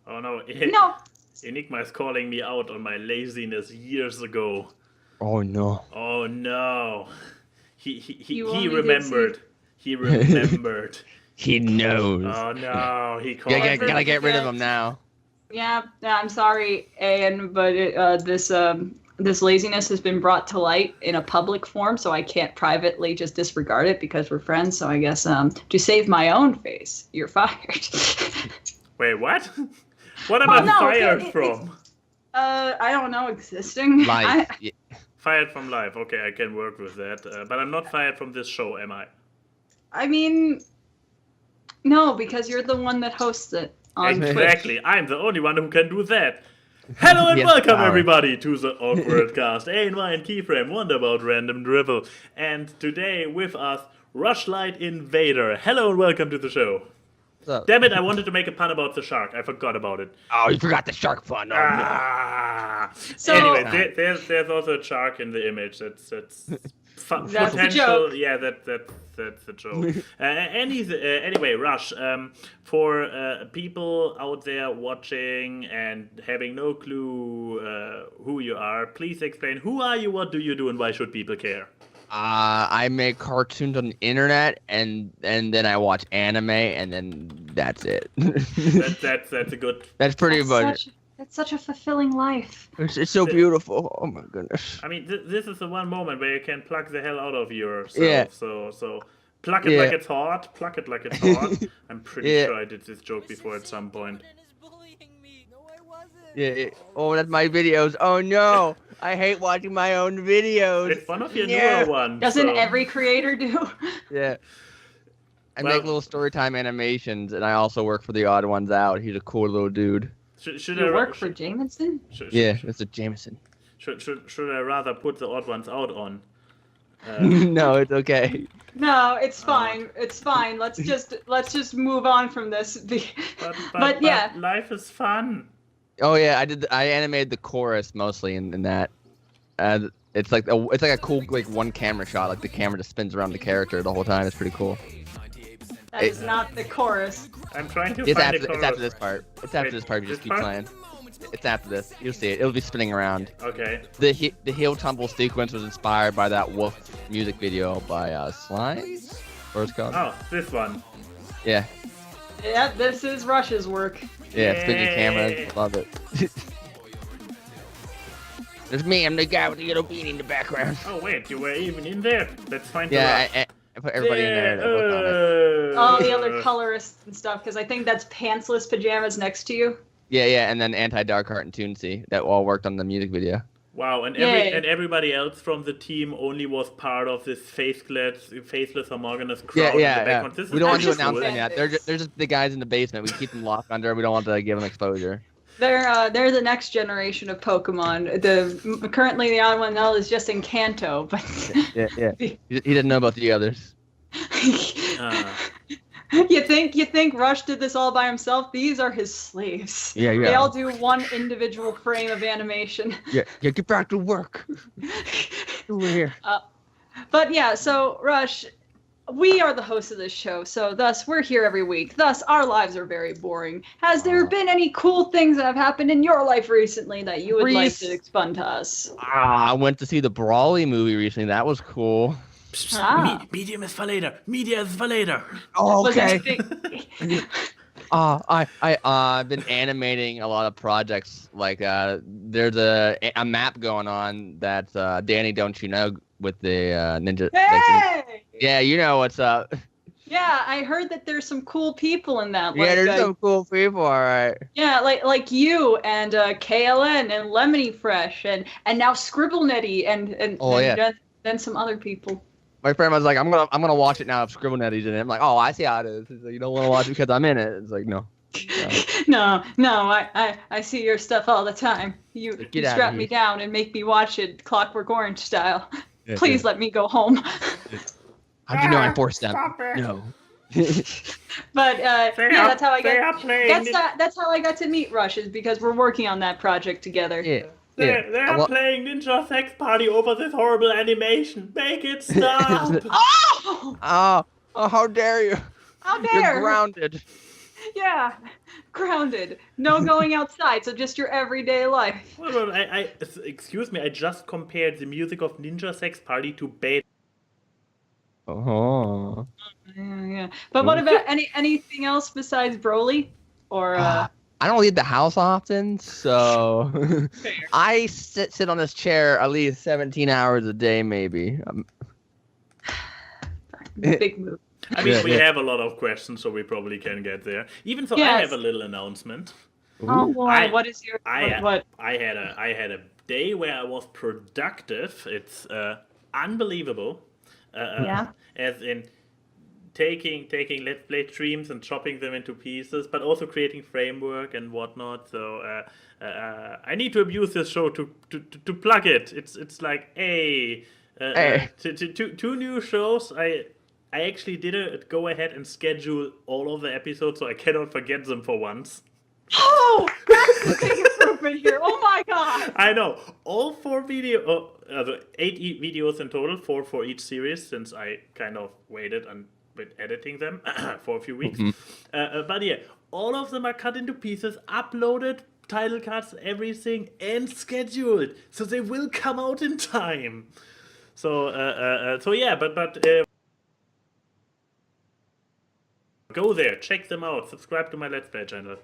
Oh no. No. Enigma is calling me out on my laziness years ago. Oh no. Oh no. He only did remembered. He remembered. He knows. Oh no, he called Yeah, me. gotta get rid of him now. Yeah, I'm sorry, Ian, but this laziness has been brought to light in a public form, so I can't privately just disregard it because we're friends. So I guess to save my own face, you're fired. Wait, what? What am I fired from? I don't know, existing. Life. Fired from life. Okay, I can work with that. But I'm not fired from this show, am I? I mean, no, because you're the one that hosts it on Exactly. Twitch. I'm the only one who can do that. Hello and welcome everybody to the AWKWARDCast. ANY and Keyframe, Wonder About Random Dribble. And today with us, RushLight Invader. Hello and welcome to the show. Damn it, I wanted to make a pun about the shark. I forgot about it. Oh, you forgot the shark pun. Oh, no. So, anyway, there's also a shark in the image. That's That's potential. the joke. Yeah, that's the joke. Anyway, Rush. For people out there watching and having no clue who you are, please explain who are you, what do you do, and why should people care? I make cartoons on the internet, and then I watch anime, and then that's it. that's a good. That's pretty much. That's such a fulfilling life. It's so beautiful. Oh my goodness. I mean, this is the one moment where you can plug the hell out of yourself. Yeah. So plug it like it's hot. Plug it like it's hot. I'm pretty sure I did this joke before at some point. Yeah. Oh, that's my videos. Oh no. I hate watching my own videos. It's one of your newer ones. Doesn't every creator do? Yeah. I make little storytime animations, and I also work for the Odd Ones Out. He's a cool little dude. Should you I work for Jameson? Yeah, it's a Jameson. Should I rather put the Odd Ones Out on? No, it's okay. No, it's fine. It's fine. Let's just move on from this. But yeah, life is fun. Oh yeah, I animated the chorus mostly in that. It's like a cool one camera shot, like the camera just spins around the character the whole time. It's pretty cool. That is not the chorus. I'm trying to find the chorus. It's after this part. It's after this part. You just keep playing. It's after this. You'll see it. It'll be spinning around. Okay. The heel tumble sequence was inspired by that wolf music video by Slimes. What's it called? Oh, this one. Yeah. Yeah, this is Rush's work. Yeah, spinning cameras. Love it. There's me. I'm the guy with the little beanie in the background. Oh wait, you were even in there. That's fine. Yeah, I put everybody in there. All the other colorists and stuff, because I think that's Pantsless Pajamas next to you. Yeah, and then Anti-Dark Heart and Toonsy that all worked on the music video. Wow, and everybody else from the team only was part of this faceless homogenous crowd in the background. We don't want to announce them yet. They're just the guys in the basement. We keep them locked under. We don't want to give them exposure. They're the next generation of Pokemon. Currently the Odd One Out is just in Kanto, but yeah. He didn't know about the others. You think Rush did this all by himself? These are his slaves. Yeah. They all do one individual frame of animation. Yeah, get back to work. Over here. But yeah, so Rush, we are the hosts of this show, so thus we're here every week. Thus, our lives are very boring. Has there been any cool things that have happened in your life recently that you would like to expund to us? I went to see the Brawly movie recently. That was cool. Medium is for later. Media is for later. Oh, okay. I've been animating a lot of projects. Like there's a map going on that Danny, don't you know, with the ninja. Hey! Yeah, you know what's up. Yeah, I heard that there's some cool people in that. Yeah, there's some cool people, all right. Yeah, like you and KLN and Lemony Fresh and now Scribblenetty and then some other people. My friend was like, I'm gonna watch it now if Scribblenetty's in it. I'm like, oh, I see how it is. He's like, you don't want to watch it because I'm in it. It's like, no. No, I see your stuff all the time. You strap me down and make me watch it Clockwork Orange style. Yeah, Please let me go home. How'd you know I forced them? No. But that's how I got. That's how I got to meet Rush, is because we're working on that project together. Yeah. They are playing Ninja Sex Party over this horrible animation. Make it stop! Oh! Oh, how dare you! How dare! You're grounded. Yeah. grounded. No going outside. So just your everyday life. Well, excuse me. I just compared the music of Ninja Sex Party to Beta. Oh. Yeah. But what about anything else besides Broly? Or I don't leave the house often, so I sit on this chair at least 17 hours a day, maybe. big move. I mean, we have a lot of questions, so we probably can get there. Even so, I have a little announcement. Oh boy, what is your what? I had a day where I was productive. It's unbelievable. As in taking Let's Play streams and chopping them into pieces, but also creating framework and whatnot. So I need to abuse this show to plug it. It's like two new shows. I actually did go ahead and schedule all of the episodes, so I cannot forget them for once. Oh, that's the big improvement here. Oh my god. I know. All 4 8 videos in total, 4 for each series, since I kind of waited and with editing them for a few weeks. But yeah, all of them are cut into pieces, uploaded, title cards, everything, and scheduled. So they will come out in time. So yeah, but go there, check them out, subscribe to my Let's Play channel.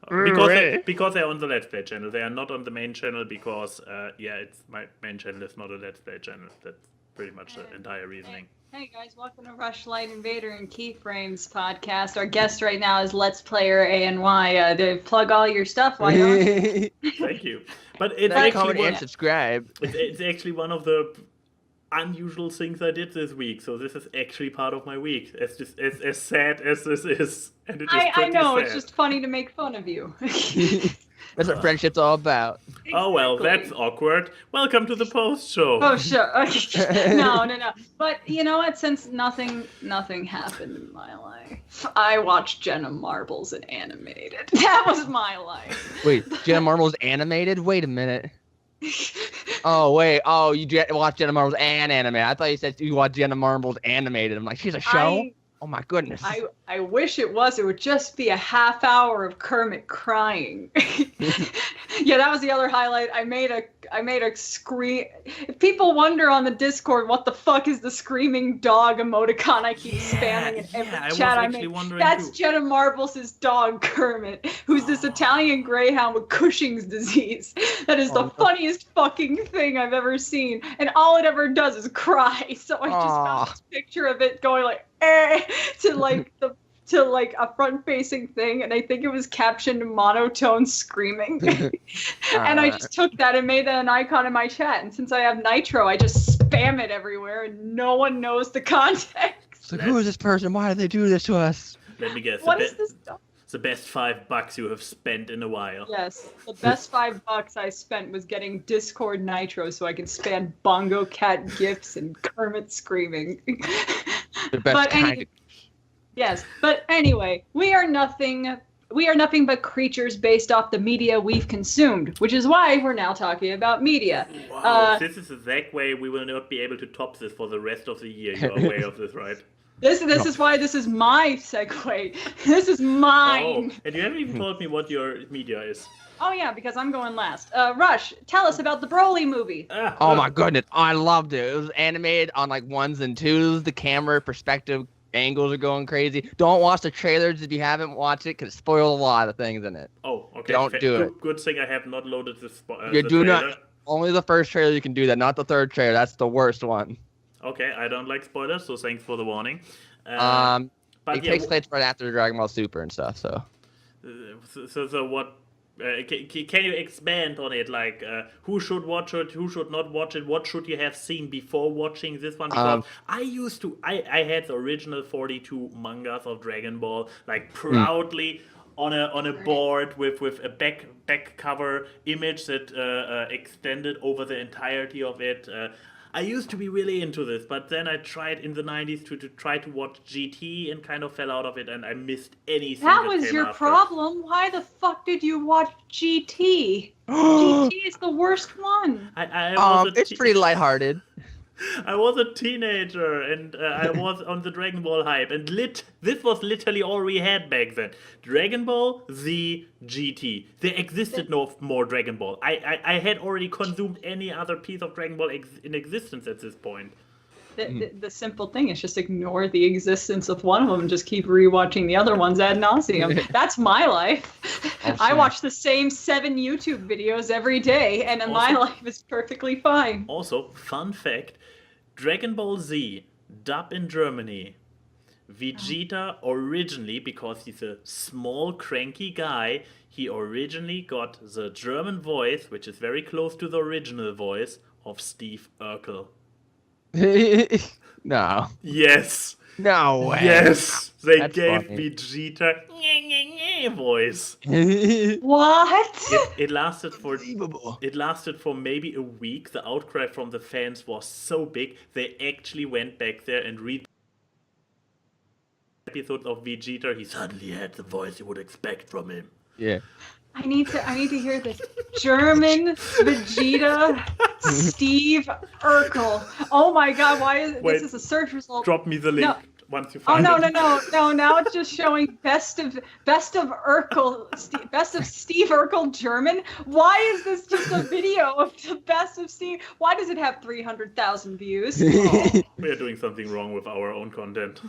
Because they're on the Let's Play channel. They are not on the main channel because, it's my main channel is not a Let's Play channel. That's pretty much the entire reasoning. Hey guys, welcome to RushLight Invader and Keyframes podcast. Our guest right now is Let's Player ANY. To plug all your stuff, why don't Thank you. But it's comment and subscribe. It's actually one of the unusual things I did this week, so this is actually part of my week. As sad as this is, and it is I know, sad. it's just funny to make fun of you. That's what friendship's all about. Exactly. Oh well, that's awkward. Welcome to the post show. Oh sure. No. But you know what? Since nothing happened in my life, I watched Jenna Marbles and animated. That was my life. Wait, Jenna Marbles animated? Wait a minute. Oh wait! Oh, you watch Jenna Marbles and animated. I thought you said you watch Jenna Marbles animated. I'm like, she's a show. Oh my goodness! I wish it was. It would just be a half hour of Kermit crying. Yeah, that was the other highlight. I made a scream. If people wonder on the Discord what the fuck is the screaming dog emoticon I keep spamming in every chat I make. That's Jenna Marbles' dog Kermit, who's this Italian greyhound with Cushing's disease. That is the funniest fucking thing I've ever seen, and all it ever does is cry. So I just found this picture of it going like to a front-facing thing, and I think it was captioned monotone screaming. And I just took that and made that an icon in my chat. And since I have Nitro, I just spam it everywhere, and no one knows the context. Like, who is this person? Why did they do this to us? Let me guess. What is this stuff? It's the best $5 you have spent in a while. Yes, the best $5 I spent was getting Discord Nitro so I could spam Bongo Cat gifs and Kermit screaming. The best kind of... Yes, but anyway, we are nothing but creatures based off the media we've consumed, which is why we're now talking about media. Wow, this is a segue. We will not be able to top this for the rest of the year. You're aware of this, right? This is why this is my segue. This is mine. Oh, and you haven't even told me what your media is. Oh yeah, because I'm going last. Rush, tell us about the Broly movie. Oh my goodness, I loved it. It was animated on like 1s and 2s. The camera perspective angles are going crazy. Don't watch the trailers if you haven't watched it, because it spoils a lot of things in it. Oh, okay. Don't do it. Good thing I have not loaded this. You do not. Only the first trailer you can do that, not the third trailer. That's the worst one. Okay, I don't like spoilers, so thanks for the warning. But it takes place right after Dragon Ball Super and stuff. So what? Can you expand on it? Like, who should watch it? Who should not watch it? What should you have seen before watching this one? Because I had the original 42 mangas of Dragon Ball, like proudly on a board with a back cover image that extended over the entirety of it. I used to be really into this, but then I tried in the 90s to try to watch GT and kind of fell out of it, and I missed anything. That was your problem. Why the fuck did you watch GT? GT is the worst one. It's pretty lighthearted. I was a teenager and I was on the Dragon Ball hype, and this was literally all we had back then. Dragon Ball Z GT. There existed no more Dragon Ball. I had already consumed any other piece of Dragon Ball in existence at this point. The simple thing is just ignore the existence of one of them and just keep rewatching the other ones ad nauseum. That's my life. I watch the same 7 YouTube videos every day, and my life is perfectly fine. Also, fun fact, Dragon Ball Z, dub in Germany, Vegeta originally, because he's a small, cranky guy, he originally got the German voice, which is very close to the original voice, of Steve Urkel. No. Yes. No way. Yes. They That's gave funny. Vegeta voice. What? It lasted for Unbelievable. It lasted for maybe a week. The outcry from the fans was so big they actually went back there and read episodes of Vegeta. He suddenly had the voice you would expect from him. Yeah. I need to hear this. German Vegeta Steve Urkel. Oh my God! Why is Wait, this is a search result? Drop me the link No. once you Oh find no it. no! Now it's just showing best of Urkel, best of Steve Urkel German. Why is this just a video of the best of Steve? Why does it have 300,000 views? Oh, we are doing something wrong with our own content.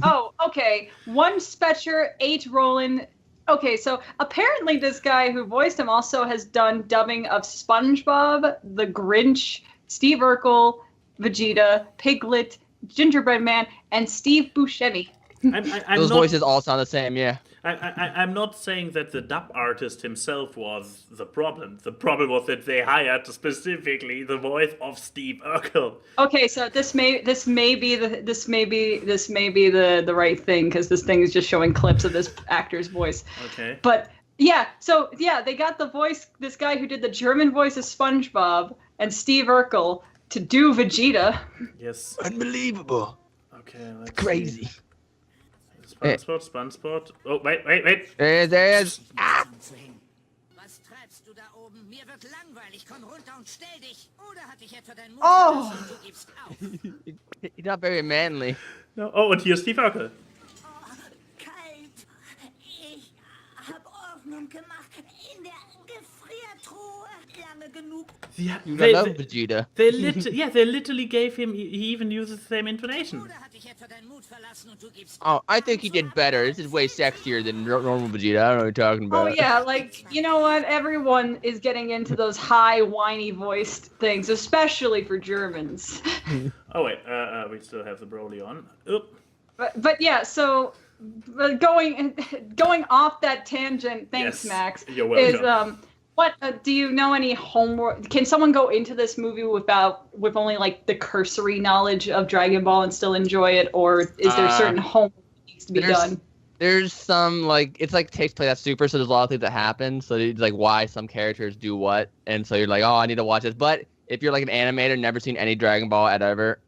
Oh, okay. 1 Spetcher, 8 Roland. Okay, so apparently this guy who voiced him also has done dubbing of SpongeBob, The Grinch, Steve Urkel, Vegeta, Piglet, Gingerbread Man, and Steve Buscemi. Those voices all sound the same, yeah. I'm not saying that the dub artist himself was the problem. The problem was that they hired specifically the voice of Steve Urkel. Okay, so this may be the right thing because this thing is just showing clips of this actor's voice. Okay. But yeah, so yeah, they got the voice, this guy who did the German voice of SpongeBob and Steve Urkel to do Vegeta. Yes. Unbelievable. Okay. Let's Crazy. See. Spannspot. Oh, wait. There it is. Ah! Was treibst du da oben? Mir wird langweilig. Komm runter und stell dich. Oder hatte ich etwa deinen Mut Oh. verlassen und du gibst auf? He's not very manly. No. Oh, and here's Steve Urkel. Kalt. Ich hab Ordnung gemacht in der Gefriertruhe. Lange genug. I love Vegeta. They literally gave him. He even uses the same intonation. Oder hatte ich etwa deinen Mut verlassen und du gibst Oh, I think he did better. This is way sexier than normal Vegeta. I don't know what you're talking Oh about. yeah, like, you know what? Everyone is getting into those high, whiny voiced things, especially for Germans. Oh wait, we still have the Broly on. Oop. But yeah, so going off that tangent, thanks, Yes, Max. you're welcome. Is what do you know any homework? Can someone go into this movie with only like the cursory knowledge of Dragon Ball and still enjoy it, or is there certain homework that needs to be done? There's some it's takes place at Super, so there's a lot of things that happen. So it's like why some characters do what, and so you're like, oh, I need to watch this. But if you're like an animator, never seen any Dragon Ball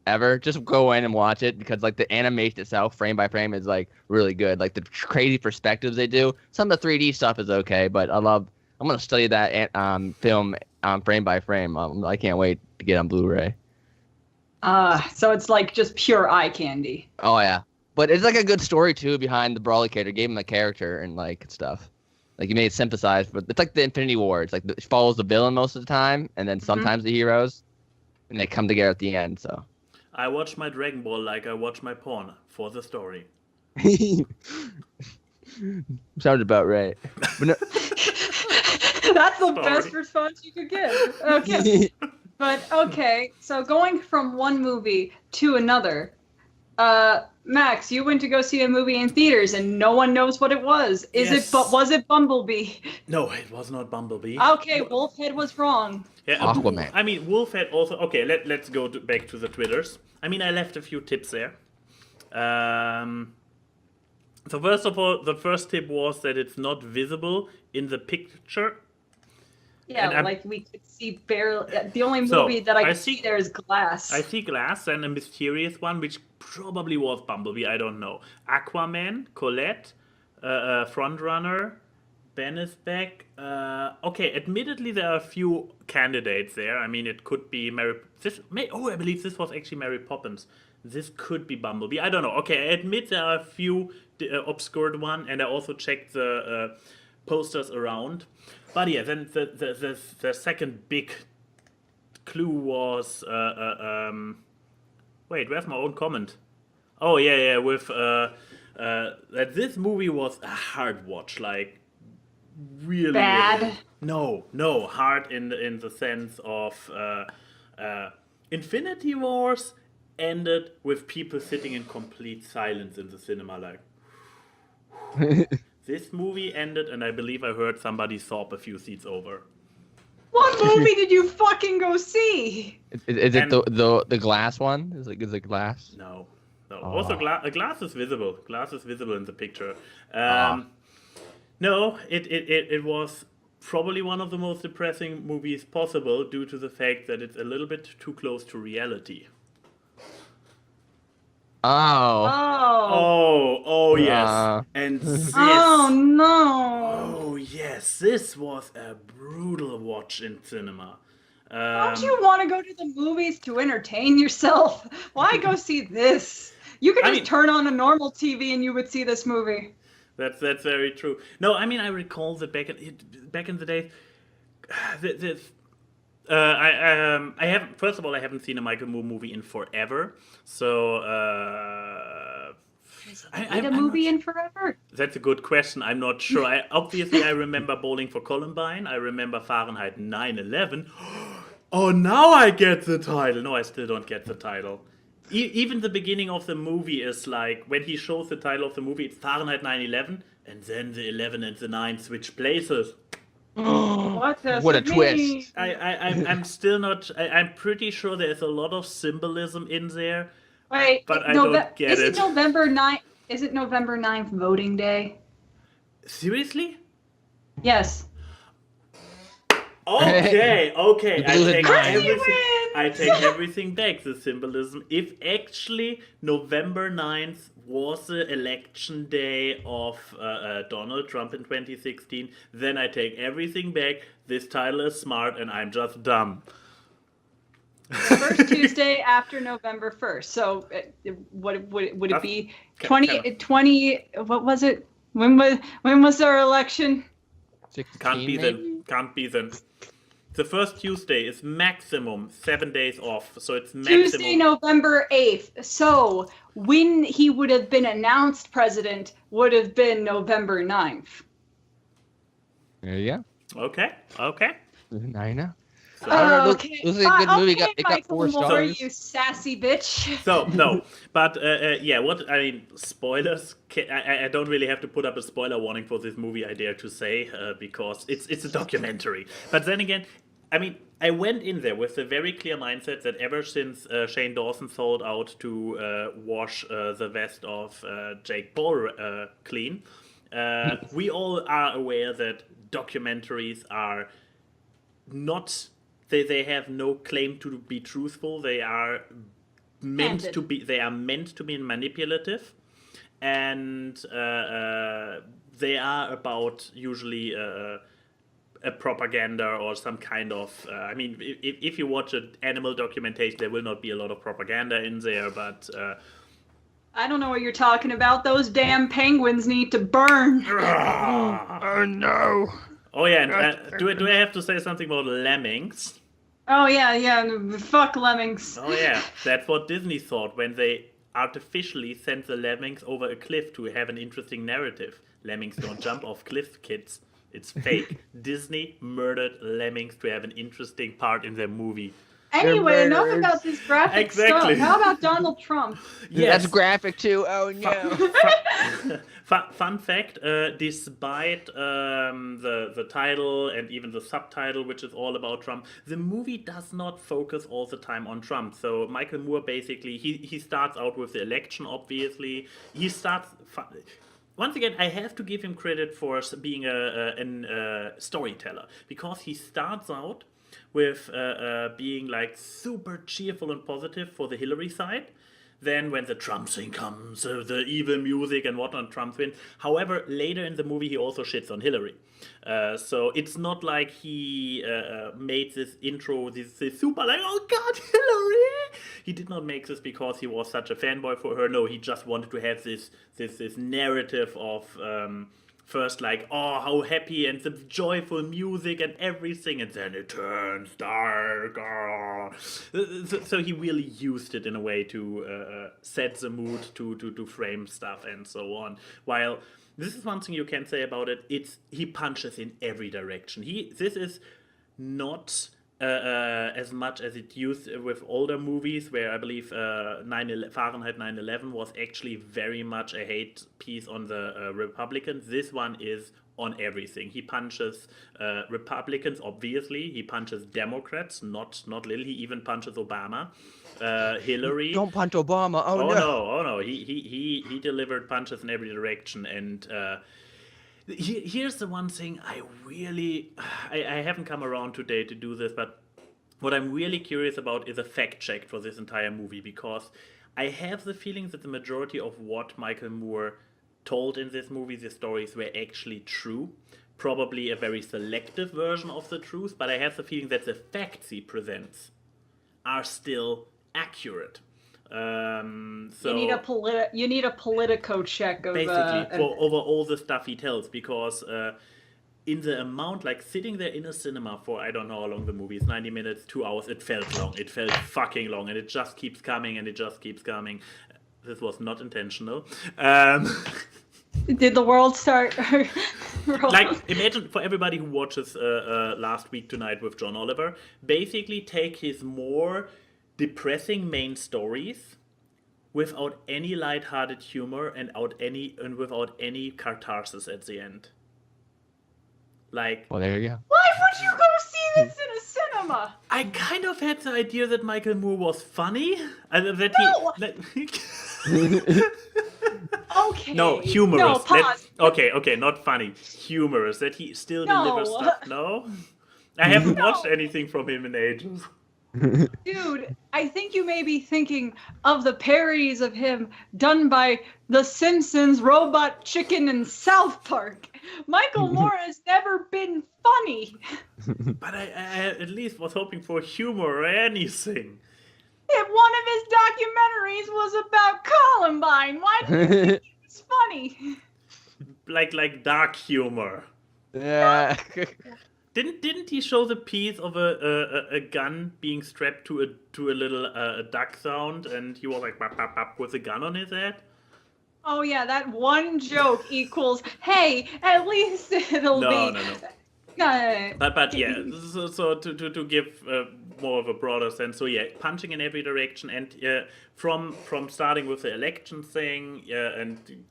ever, just go in and watch it because like the animation itself, frame by frame, is like really good. Like the crazy perspectives they do. Some of the 3D stuff is okay, but I'm gonna study that film frame by frame. I can't wait to get on Blu-ray. So it's like just pure eye candy. Oh yeah, but it's like a good story too behind the Brawly character. Gave him a character and like stuff. Like you made it synthesize, but it's like the Infinity War. It's like it follows the villain most of the time, and then sometimes the heroes, and they come together at the end. So I watch my Dragon Ball like I watch my porn for the story. sounds about right. But no, That's the Sorry. best response you could give. Okay. But okay, so going from one movie to another, Max, you went to go see a movie in theaters and no one knows what it was. Yes. Was it Bumblebee? No, it was not Bumblebee. Okay, Wolfhead was wrong. Yeah, Aquaman. I mean, Wolf had also. Okay, let's go back to the Twitters. I mean, I left a few tips there. So first of all, the first tip was that it's not visible in the picture. Yeah, And like we could see barely. The only So, movie that I I could see- see there is Glass. I see Glass and a mysterious one, which probably was Bumblebee. I don't know. Aquaman, Colette, Frontrunner, Ben is back. Okay, admittedly, there are a few candidates there. I mean, it could be Mary. I believe this was actually Mary Poppins. This could be Bumblebee. I don't know. Okay, I admit there are a few obscured one, and I also checked the posters around. But yeah, then the second big clue was. Wait, where's my own comment? Oh yeah, with that this movie was a hard watch, like really Bad. Really, no, hard in the sense of Infinity Wars ended with people sitting in complete silence in the cinema, like. This movie ended, and I believe I heard somebody sob a few seats over. What movie did you fucking go see? Is it the glass one? Is it glass? No. Oh. Also, glass is visible. Glass is visible in the picture. No, it was probably one of the most depressing movies possible due to the fact that it's a little bit too close to reality. Oh yes. And this. Oh no. Oh yes, this was a brutal watch in cinema. Don't you want to go to the movies to entertain yourself? Why go see this? You could just turn on a normal TV and you would see this movie. That's very true. No, I mean I recall that back in the days, I haven't. First of all, I haven't seen a Michael Moore movie in forever. So a movie in forever? That's a good question. I'm not sure. I remember Bowling for Columbine. I remember Fahrenheit 9/11. Oh, now I get the title. No, I still don't get the title. Even the beginning of the movie is like, when he shows the title of the movie, it's Fahrenheit 9/11, and then the 11 and the 9 switch places. What a twist. I'm still not. I'm pretty sure there's a lot of symbolism in there. Wait, but I don't get it. Is it November 9th? Is it November 9th voting day? Seriously? Yes. Okay. I take Wins! everything back. The symbolism. If actually November 9th was the election day of Donald Trump in 2016, then I take everything back. This title is smart, and I'm just dumb. The first Tuesday after November 1st. So, what would it be? 20. What was it? When was our election? 16, Can't be maybe? then. Can't be then. The first Tuesday is maximum 7 days off, so it's maximum. Tuesday, November 8th. So when he would have been announced president would have been November 9th. There you go. Okay. I know. Okay. This is a good movie. Okay, It got 4 Michael Moore, stars. you sassy bitch. So no, but spoilers. I don't really have to put up a spoiler warning for this movie, I dare to say, because it's a documentary. But then again, I mean, I went in there with a very clear mindset that ever since Shane Dawson sold out to wash the vest of Jake Paul clean, we all are aware that documentaries are not. They have no claim to be truthful. They are meant to be. They are meant to be manipulative, and they are about usually a propaganda or some kind of. I mean, if you watch an animal documentation, there will not be a lot of propaganda in there, but. I don't know what you're talking about. Those damn penguins need to burn. Oh no! Oh yeah, and, do I have to say something about lemmings? Oh yeah, fuck lemmings. Oh yeah, that's what Disney thought when they artificially sent the lemmings over a cliff to have an interesting narrative. Lemmings don't jump off cliffs, kids. It's fake. Disney murdered lemmings to have an interesting part in their movie. Anyway, enough about this graphic Exactly. stuff. How about Donald Trump? Yes. That's graphic too. Oh no! Fun fact, despite the title and even the subtitle, which is all about Trump, the movie does not focus all the time on Trump. So Michael Moore basically, he starts out with the election, obviously. He starts... Once again, I have to give him credit for being a storyteller, because he starts out with being like super cheerful and positive for the Hillary side. Then when the Trump thing comes, the evil music and whatnot, Trump wins. However, later in the movie, he also shits on Hillary. So it's not like he made this intro, this super like, oh God, Hillary! He did not make this because he was such a fanboy for her. No, he just wanted to have this narrative of first like, oh, how happy and the joyful music and everything, and then it turns dark. Oh. So he really used it in a way to set the mood, to frame stuff and so on. While this is one thing you can say about it, he punches in every direction. This is not as much as it used with older movies, where I believe Fahrenheit 9/11 was actually very much a hate piece on the Republicans. This one is on everything. He punches Republicans, obviously. He punches Democrats, not little. He even punches Obama, Hillary. Don't punch Obama. Oh no. He delivered punches in every direction, and here's the one thing I haven't come around today to do this, but what I'm really curious about is a fact check for this entire movie, because I have the feeling that the majority of what Michael Moore told in this movie, the stories were actually true. Probably a very selective version of the truth, but I have the feeling that the facts he presents are still accurate. So you need a Politico check of basically over all the stuff he tells, because in the amount, like sitting there in a cinema for I don't know how long the movie is, 90 minutes, 2 hours, it felt long. It felt fucking long, and it just keeps coming and it just keeps coming. This was not intentional. Did the world start? Like, imagine for everybody who watches Last Week Tonight with John Oliver, basically take his more depressing main stories without any lighthearted humor and without any catharsis at the end. Like, well, there you go. Why would you go see this in a cinema? I kind of had the idea that Michael Moore was funny. Okay. No, humorous. No, pause. Okay, not funny. Humorous. That he still delivers stuff. No? I haven't watched anything from him in ages. Dude, I think you may be thinking of the parodies of him done by The Simpsons, Robot Chicken, and South Park. Michael Moore has never been funny. But I at least was hoping for humor or anything. If one of his documentaries was about Columbine, why do you think it was funny? Like dark humor. Yeah. Didn't he show the piece of a gun being strapped to a little duck sound, and he was like bap, bap, bap, with a gun on his head? Oh yeah, that one joke equals, hey, at least it'll be. No. But yeah, so to give more of a broader sense, so yeah, punching in every direction, and from starting with the election thing, and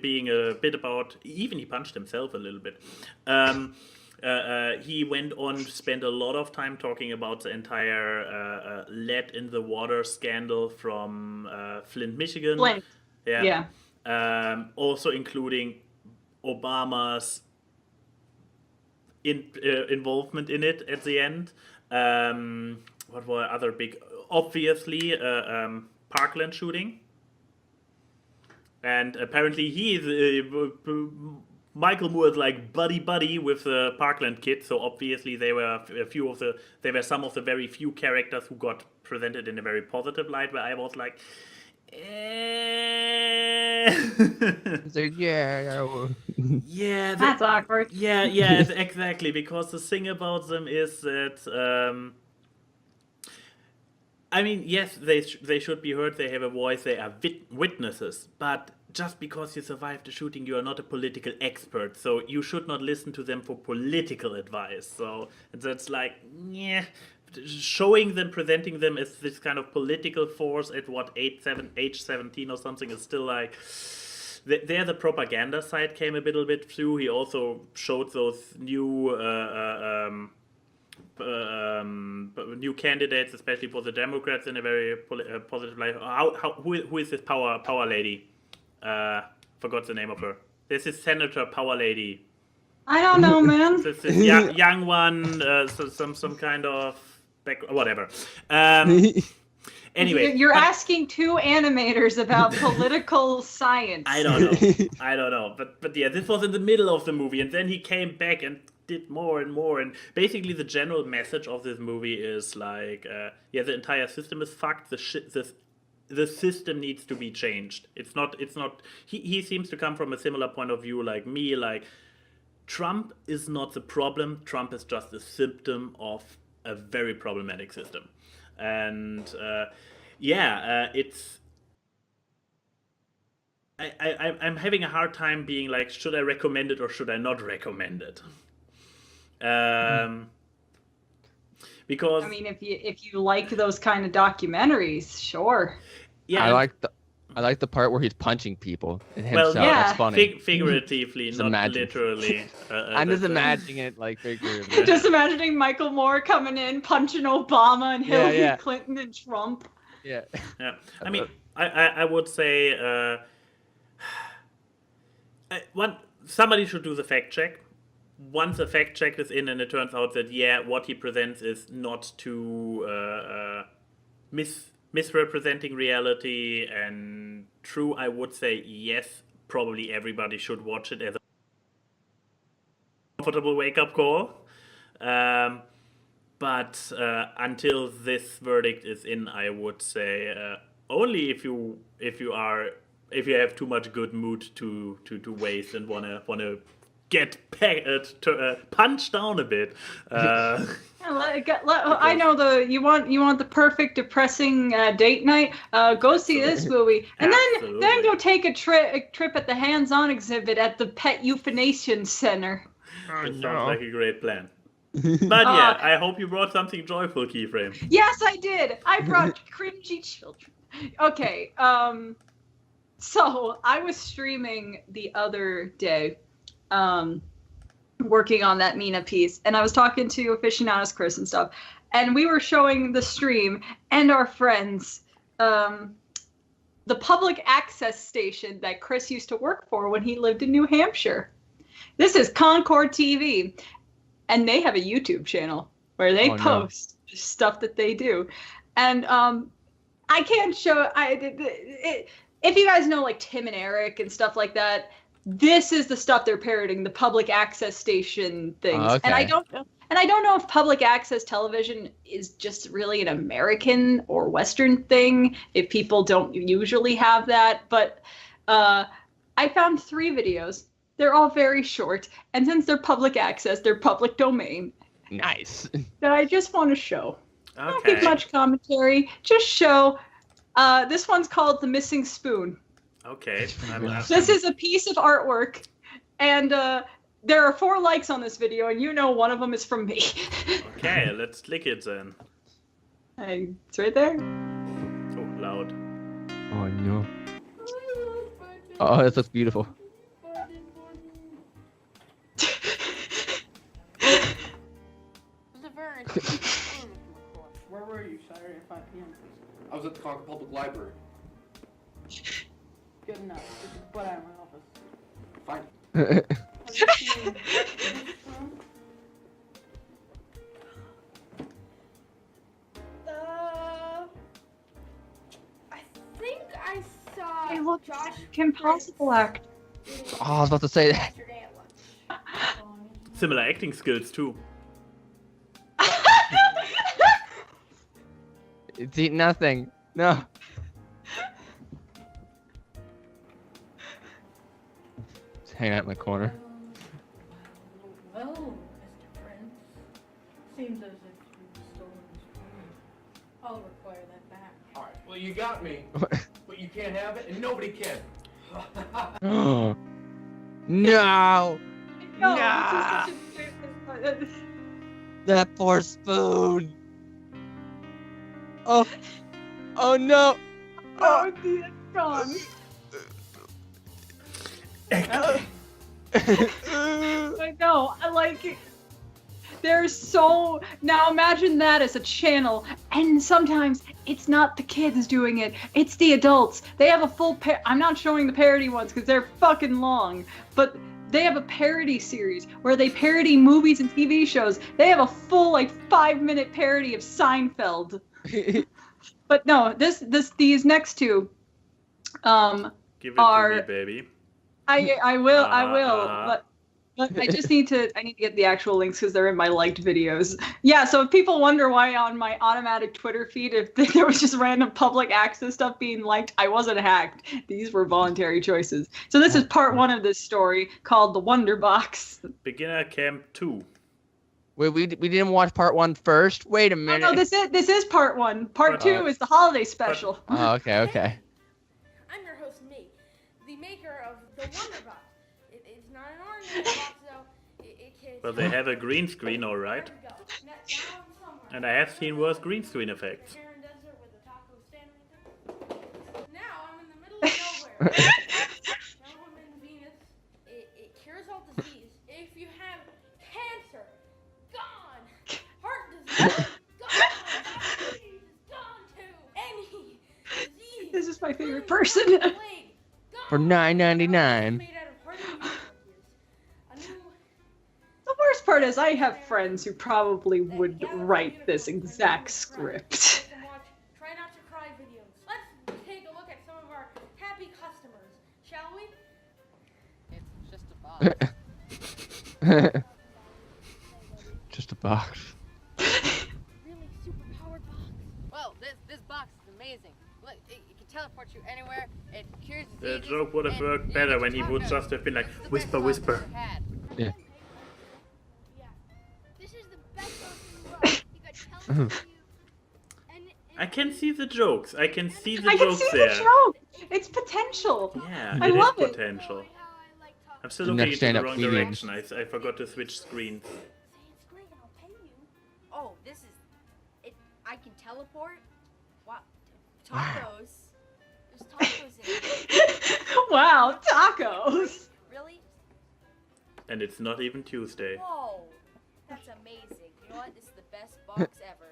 being a bit about, even he punched himself a little bit. He went on to spend a lot of time talking about the entire lead in the water scandal from Flint, Michigan. Flint. Yeah. Also including Obama's involvement in it at the end. What were other big? Obviously, Parkland shooting. And apparently he is... Michael Moore is like buddy with the Parkland kids, so obviously they were some of the very few characters who got presented in a very positive light, where I was like, So, yeah, that's awkward. Yeah, exactly, because the thing about them is that I mean, yes, they should be heard, they have a voice, they are witnesses, but just because you survived the shooting, you are not a political expert, so you should not listen to them for political advice. So that's like, yeah, showing them, presenting them as this kind of political force at age 17 or something is still like, there the propaganda side came a little bit through. He also showed those new new candidates, especially for the Democrats, in a very positive light. Who is this power lady? Forgot the name of her. This is Senator Power Lady. I don't know, man. This is young one, some kind of whatever. Anyway, you're asking two animators about political science. I don't know. But yeah, this was in the middle of the movie, and then he came back and did more and more. And basically, the general message of this movie is like, the entire system is fucked. The system needs to be changed. It's not. He seems to come from a similar point of view like me. Like, Trump is not the problem. Trump is just a symptom of a very problematic system. And it's. I'm having a hard time being like, should I recommend it or should I not recommend it? Because I mean, if you like those kind of documentaries, sure. Yeah, I like the part where he's punching people and himself. Well, yeah, that's funny. Figuratively, not literally. I'm just imagining it like figuratively. Just imagining Michael Moore coming in, punching Obama and Hillary Clinton and Trump. Yeah. Yeah. I mean, I would say somebody should do the fact check. Once a fact check is in and it turns out that, what he presents is not too misrepresenting reality and true, I would say, yes, probably everybody should watch it as a comfortable wake-up call. But until this verdict is in, I would say only if you have too much good mood to waste and wanna get punched down a bit. I know you want the perfect depressing date night. Go see this movie, and then go take a trip at the hands-on exhibit at the Pet Euthanasia Center. It sounds like a great plan. But I hope you brought something joyful, Keyframe. Yes, I did. I brought cringy children. Okay, so I was streaming the other day. Working on that Mina piece, and I was talking to aficionados Chris and stuff, and we were showing the stream and our friends the public access station that Chris used to work for when he lived in New Hampshire. This is Concord TV, and they have a YouTube channel where they post stuff that they do, and I can't show if you guys know like Tim and Eric and stuff like that. This is the stuff they're parroting, the public access station things. Okay. And I don't know if public access television is just really an American or Western thing, if people don't usually have that. But I found 3 videos. They're all very short. And since they're public access, they're public domain. Nice. That I just want to show. Okay. Not give much commentary. Just show. This one's called The Missing Spoon. Okay. This is a piece of artwork, and there are 4 likes on this video, and one of them is from me. Okay, let's click it then. Hey, it's right there. Oh, loud. Oh, no. Oh, this looks beautiful. Where were you Saturday at 5 p.m.? I was at the Concord Public Library. Good enough. Get your butt out of my office. Fine. I think I saw Hey, look, Josh Kim Possible act. Oh, I was about to say that. yesterday at lunch. Similar acting skills too. It's eating nothing. No. Hang out in the corner. Well, Mr. Prince, seems as if you've stolen his phone. I'll require that back. Alright, well you got me, but you can't have it and nobody can. No. No. No. That poor spoon. Oh. Oh no. Oh, it's gone. I know. I like it. There's so now imagine that as a channel, and sometimes it's not the kids doing it; it's the adults. They have a full. I'm not showing the parody ones because they're fucking long, but they have a parody series where they parody movies and TV shows. They have a full 5-minute parody of Seinfeld. But no, these next two, Give it are to me, baby. I will, but I need to get the actual links because they're in my liked videos. Yeah, so if people wonder why on my automatic Twitter feed, if there was just random public access stuff being liked, I wasn't hacked. These were voluntary choices. So this is part 1 of this story called The Wonder Box. Beginner Camp 2. Wait, we didn't watch part 1 first? Wait a minute. No, this is part 1. Part 2 is the holiday special. Oh, okay. I'm your host, me, the maker of the Wonder Box. It's not an ordinary box, though. It can. Well, they have a green screen, all right. There we go. Now I'm somewhere. And I have seen worse green screen effects. Barren desert with a taco stand right there. Now I'm in the middle of nowhere. Now I'm in Venus. It cures all disease. If you have cancer, gone. Heart disease, gone. Diabetes, gone too. Any disease. This is my favorite person. Plague, gone. For $9.99. Made out of heart disease. A new The worst part is I have friends who probably would write this exact script. Try not to cry videos. Let's take a look at some of our happy customers, shall we? It's just a box. Just a box. Really super powered box. Well, this box is amazing. Look, it can teleport you anywhere. It cures The diseases, joke would have and worked you better can when he talk would to- just have been like, it's the whisper, best box whisper. I've ever had. Yeah. This is the best box in the world. You got teleport you. I can see the jokes. I can see the I can jokes see there. the joke. It's potential. Yeah, I it is love it. potential. I'm still The looking next into the stand-up wrong comedian. direction. I forgot to switch screens. Say it's great and I'll pay you. Oh, this is it. I can teleport. Wow, tacos. There's tacos in it. Wow, tacos. Really? And it's not even Tuesday. Whoa, that's amazing. You know what? This is the best box ever.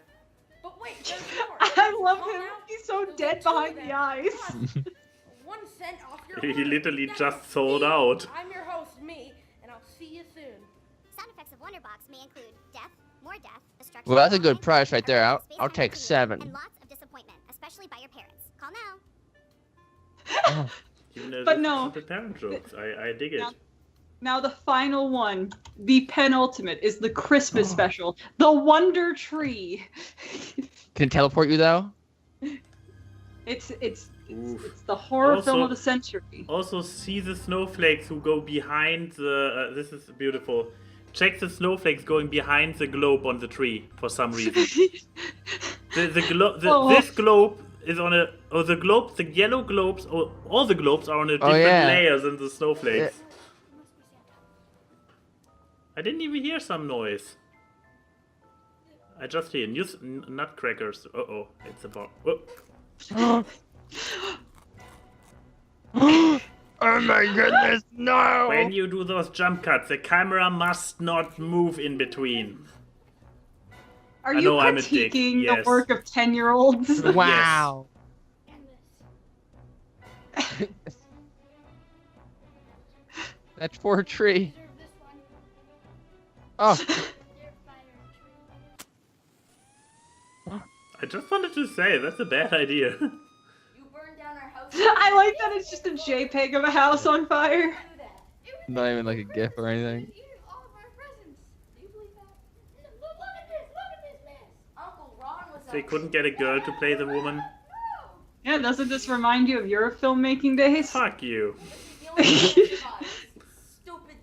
But wait, there's more. I love Come him. now. He's so There's dead two of behind them. the eyes. Plus, 1 cent off your He order. literally That's just sold me. out. I'm your host, me, and I'll see you soon. Sound effects of Wonderbox may include death, more death, destruction. Well, that's a good time, price right there. I'll space-time take continuum, 7. And lots of disappointment, especially by your parents. Call now. Even though But this is no. not the parent jokes. I dig it. No. Now the final one, the penultimate, is the Christmas special, the Wonder Tree. Can it teleport you though? It's Oof. the horror film Also- of the century. Also, see the snowflakes who go behind the. This is beautiful. Check the snowflakes going behind the globe on the tree for some reason. Oh. This globe is on a. Oh, the globe, the yellow globes, or all the globes are on a different yeah. layers than the snowflakes. I didn't even hear some noise. I just hear nutcrackers. Uh-oh, it's a bomb. Oh. Oh my goodness, no! When you do those jump cuts, the camera must not move in between. Are I you know I'm a dick, critiquing the yes. work of 10-year-olds? Wow. That's for a tree. Oh, I just wanted to say, that's a bad idea. You burned down our house. I like that it's just a JPEG of a house on fire. Do that. not even like a GIF or anything. All of our presents. Do you believe that? Look at this! Look at this mess! Uncle Ron was They couldn't get a girl to play the woman. Yeah, doesn't this remind you of your filmmaking days? Fuck you. Stupid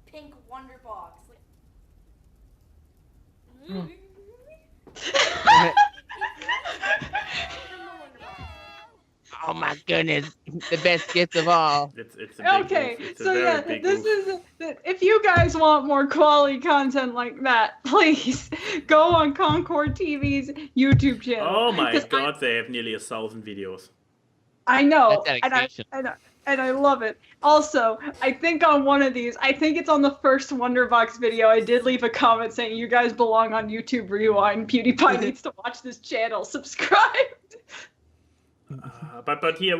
pink wonder box. Oh my goodness, the best gift of all. It's a big Okay, oof. It's a so very yeah, big this oof. is if you guys want more quality content like that, please go on Concord TV's YouTube channel. Oh my 'Cause god, they have nearly 1,000 videos. I know, That's and dedication. and I love it. Also, I think on one of these, I think it's on the first Wonderbox video, I did leave a comment saying you guys belong on YouTube Rewind. PewDiePie needs to watch this channel. Subscribe. But here,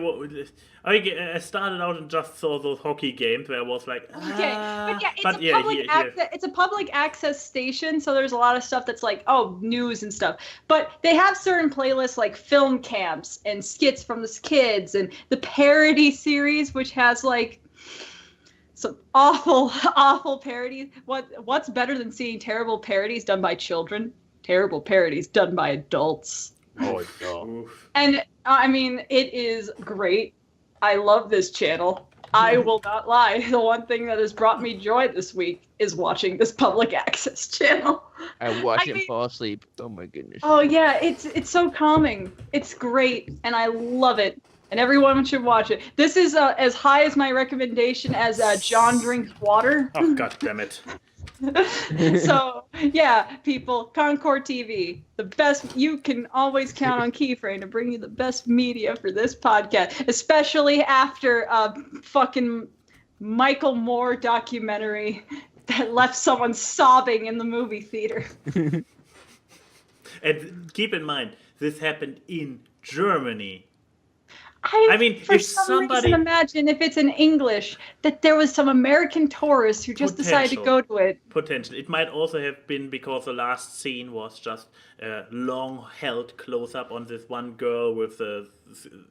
I started out and just saw those hockey games where I was like, Okay, but yeah, it's a public access station, so there's a lot of stuff that's like, oh, news and stuff. But they have certain playlists like film camps and skits from the kids and the parody series, which has like some awful parodies. What's better than seeing terrible parodies done by children? Terrible parodies done by adults. oh no. And I mean, it is great. I love this channel. I will not lie. The one thing that has brought me joy this week is watching this public access channel. I watch him fall asleep. Oh my goodness. Oh yeah, it's so calming. It's great, and I love it. And everyone should watch it. This is as high as my recommendation as John Drinks Water. Oh, god damn it. So, yeah, people, Concord TV, the best. You can always count on Keyframe to bring you the best media for this podcast, especially after fucking Michael Moore documentary that left someone sobbing in the movie theater. And keep in mind, this happened in Germany. I mean, for some reason, imagine if it's in English that there was some American tourists who just decided to go to it. Potential. It might also have been because the last scene was just a long-held close-up on this one girl with the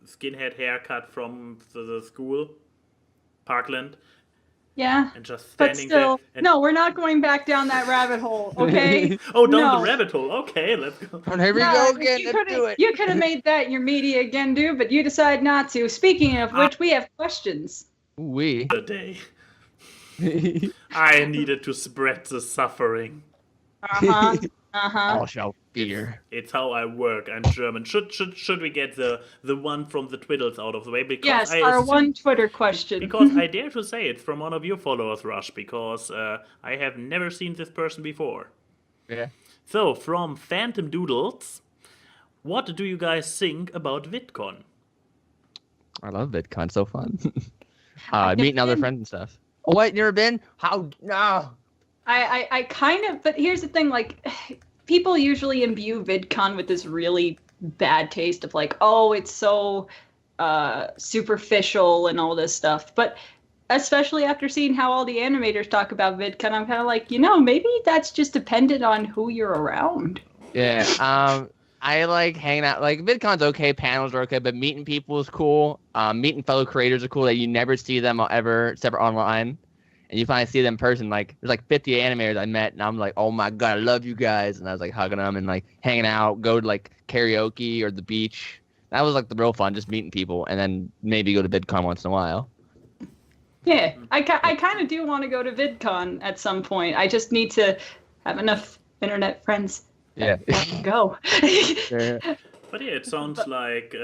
skinhead haircut from the school, Parkland. Yeah, and just but standing still, there. No, we're not going back down that rabbit hole, okay? Oh, down the rabbit hole. Okay, let's go. And here we go again. Let's do it. You could have made that your media again, dude, but you decide not to. Speaking of which, we have questions. We. The day. I needed to spread the suffering. Uh-huh. All shall fear. It's how I work. I'm German. Should we get the one from the Twiddles out of the way? Because yes, our one Twitter question. Because I dare to say it's from one of your followers, Rush, because I have never seen this person before. Yeah. So, from Phantom Doodles, what do you guys think about VidCon? I love VidCon. So fun. Meeting other friends and stuff. Oh, wait, never been? How? No. I kind of, but here's the thing, like, people usually imbue VidCon with this really bad taste of like, oh, it's so superficial and all this stuff. But especially after seeing how all the animators talk about VidCon, I'm kind of like, maybe that's just dependent on who you're around. Yeah. I like hanging out. Like, VidCon's okay, panels are okay, but meeting people is cool. Meeting fellow creators are cool that you never see them ever except for online. And you finally see them in person. Like, there's like 50 animators I met, and I'm like, oh my god, I love you guys. And I was like hugging them and like hanging out, go to like karaoke or the beach. That was like the real fun, just meeting people, and then maybe go to VidCon once in a while. Yeah, I kind of do want to go to VidCon at some point. I just need to have enough internet friends. Yeah. Go. But yeah, it sounds like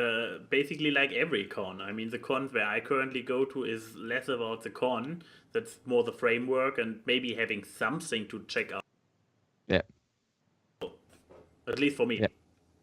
basically like every con. I mean, the con where I currently go to is less about the con. That's more the framework and maybe having something to check out. Yeah. At least for me. Yeah.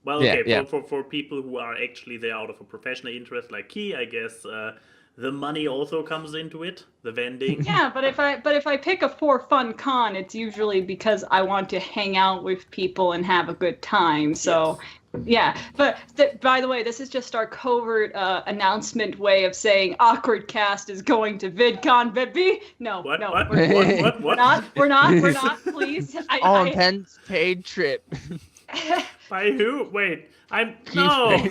Well, okay, yeah. For people who are actually there out of a professional interest like Key, I guess the money also comes into it, the vending. Yeah, but if I pick a for fun con, it's usually because I want to hang out with people and have a good time. So. Yes. Yeah, but by the way, this is just our covert announcement way of saying AWKWARDCast is going to VidCon, baby. No, what? no, What? We're not. Please. Intense paid trip. By who? Wait, no.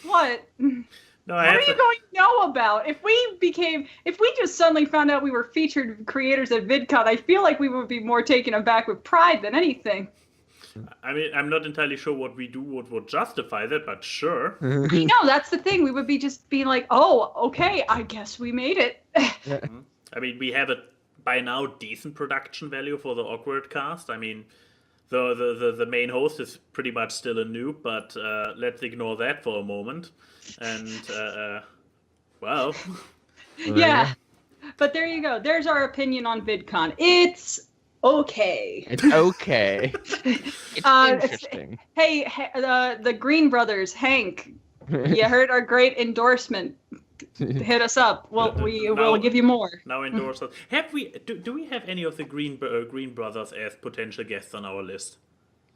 What? No, what are you going to know about? If we just suddenly found out we were featured creators at VidCon, I feel like we would be more taken aback with pride than anything. I mean, I'm not entirely sure what we do would justify that, but sure. I know, that's the thing. We would be just being like, oh, okay, I guess we made it. I mean, we have a, by now, decent production value for the AWKWARDcast. I mean, the main host is pretty much still a noob, but let's ignore that for a moment. And, well... Yeah, but there you go. There's our opinion on VidCon. It's... okay. It's okay. It's interesting. Hey, the Green Brothers, Hank, you heard our great endorsement. Hit us up. Well, we'll give you more. Now endorse us. Do we have any of the Green Brothers as potential guests on our list?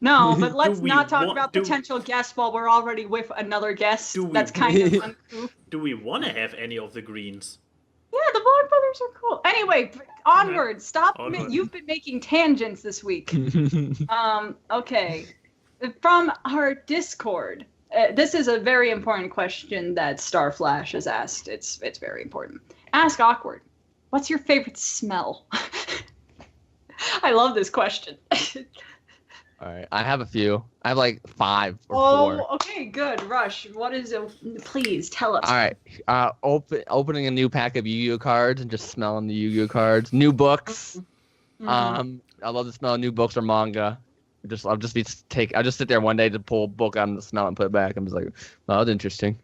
No, but let's we not talk wa- about do- potential guests while we're already with another guest. Do we- That's kind of uncouth. Do we want to have any of the greens? Yeah, the Vaughn brothers are cool. Anyway, onward. Stop. Onward. You've been making tangents this week. Okay. From our Discord, this is a very important question that Starflash has asked. It's very important. Ask Awkward, what's your favorite smell? I love this question. All right, I have a few. I have like 5 or 4. Okay, good. Rush, what is it? Please tell us. All right, opening a new pack of Yu-Gi-Oh cards and just smelling the Yu-Gi-Oh cards. New books. Mhm. I love the smell of new books or manga. I'll just sit there one day to pull a book out and smell it and put it back. I'm just like, oh, that's interesting.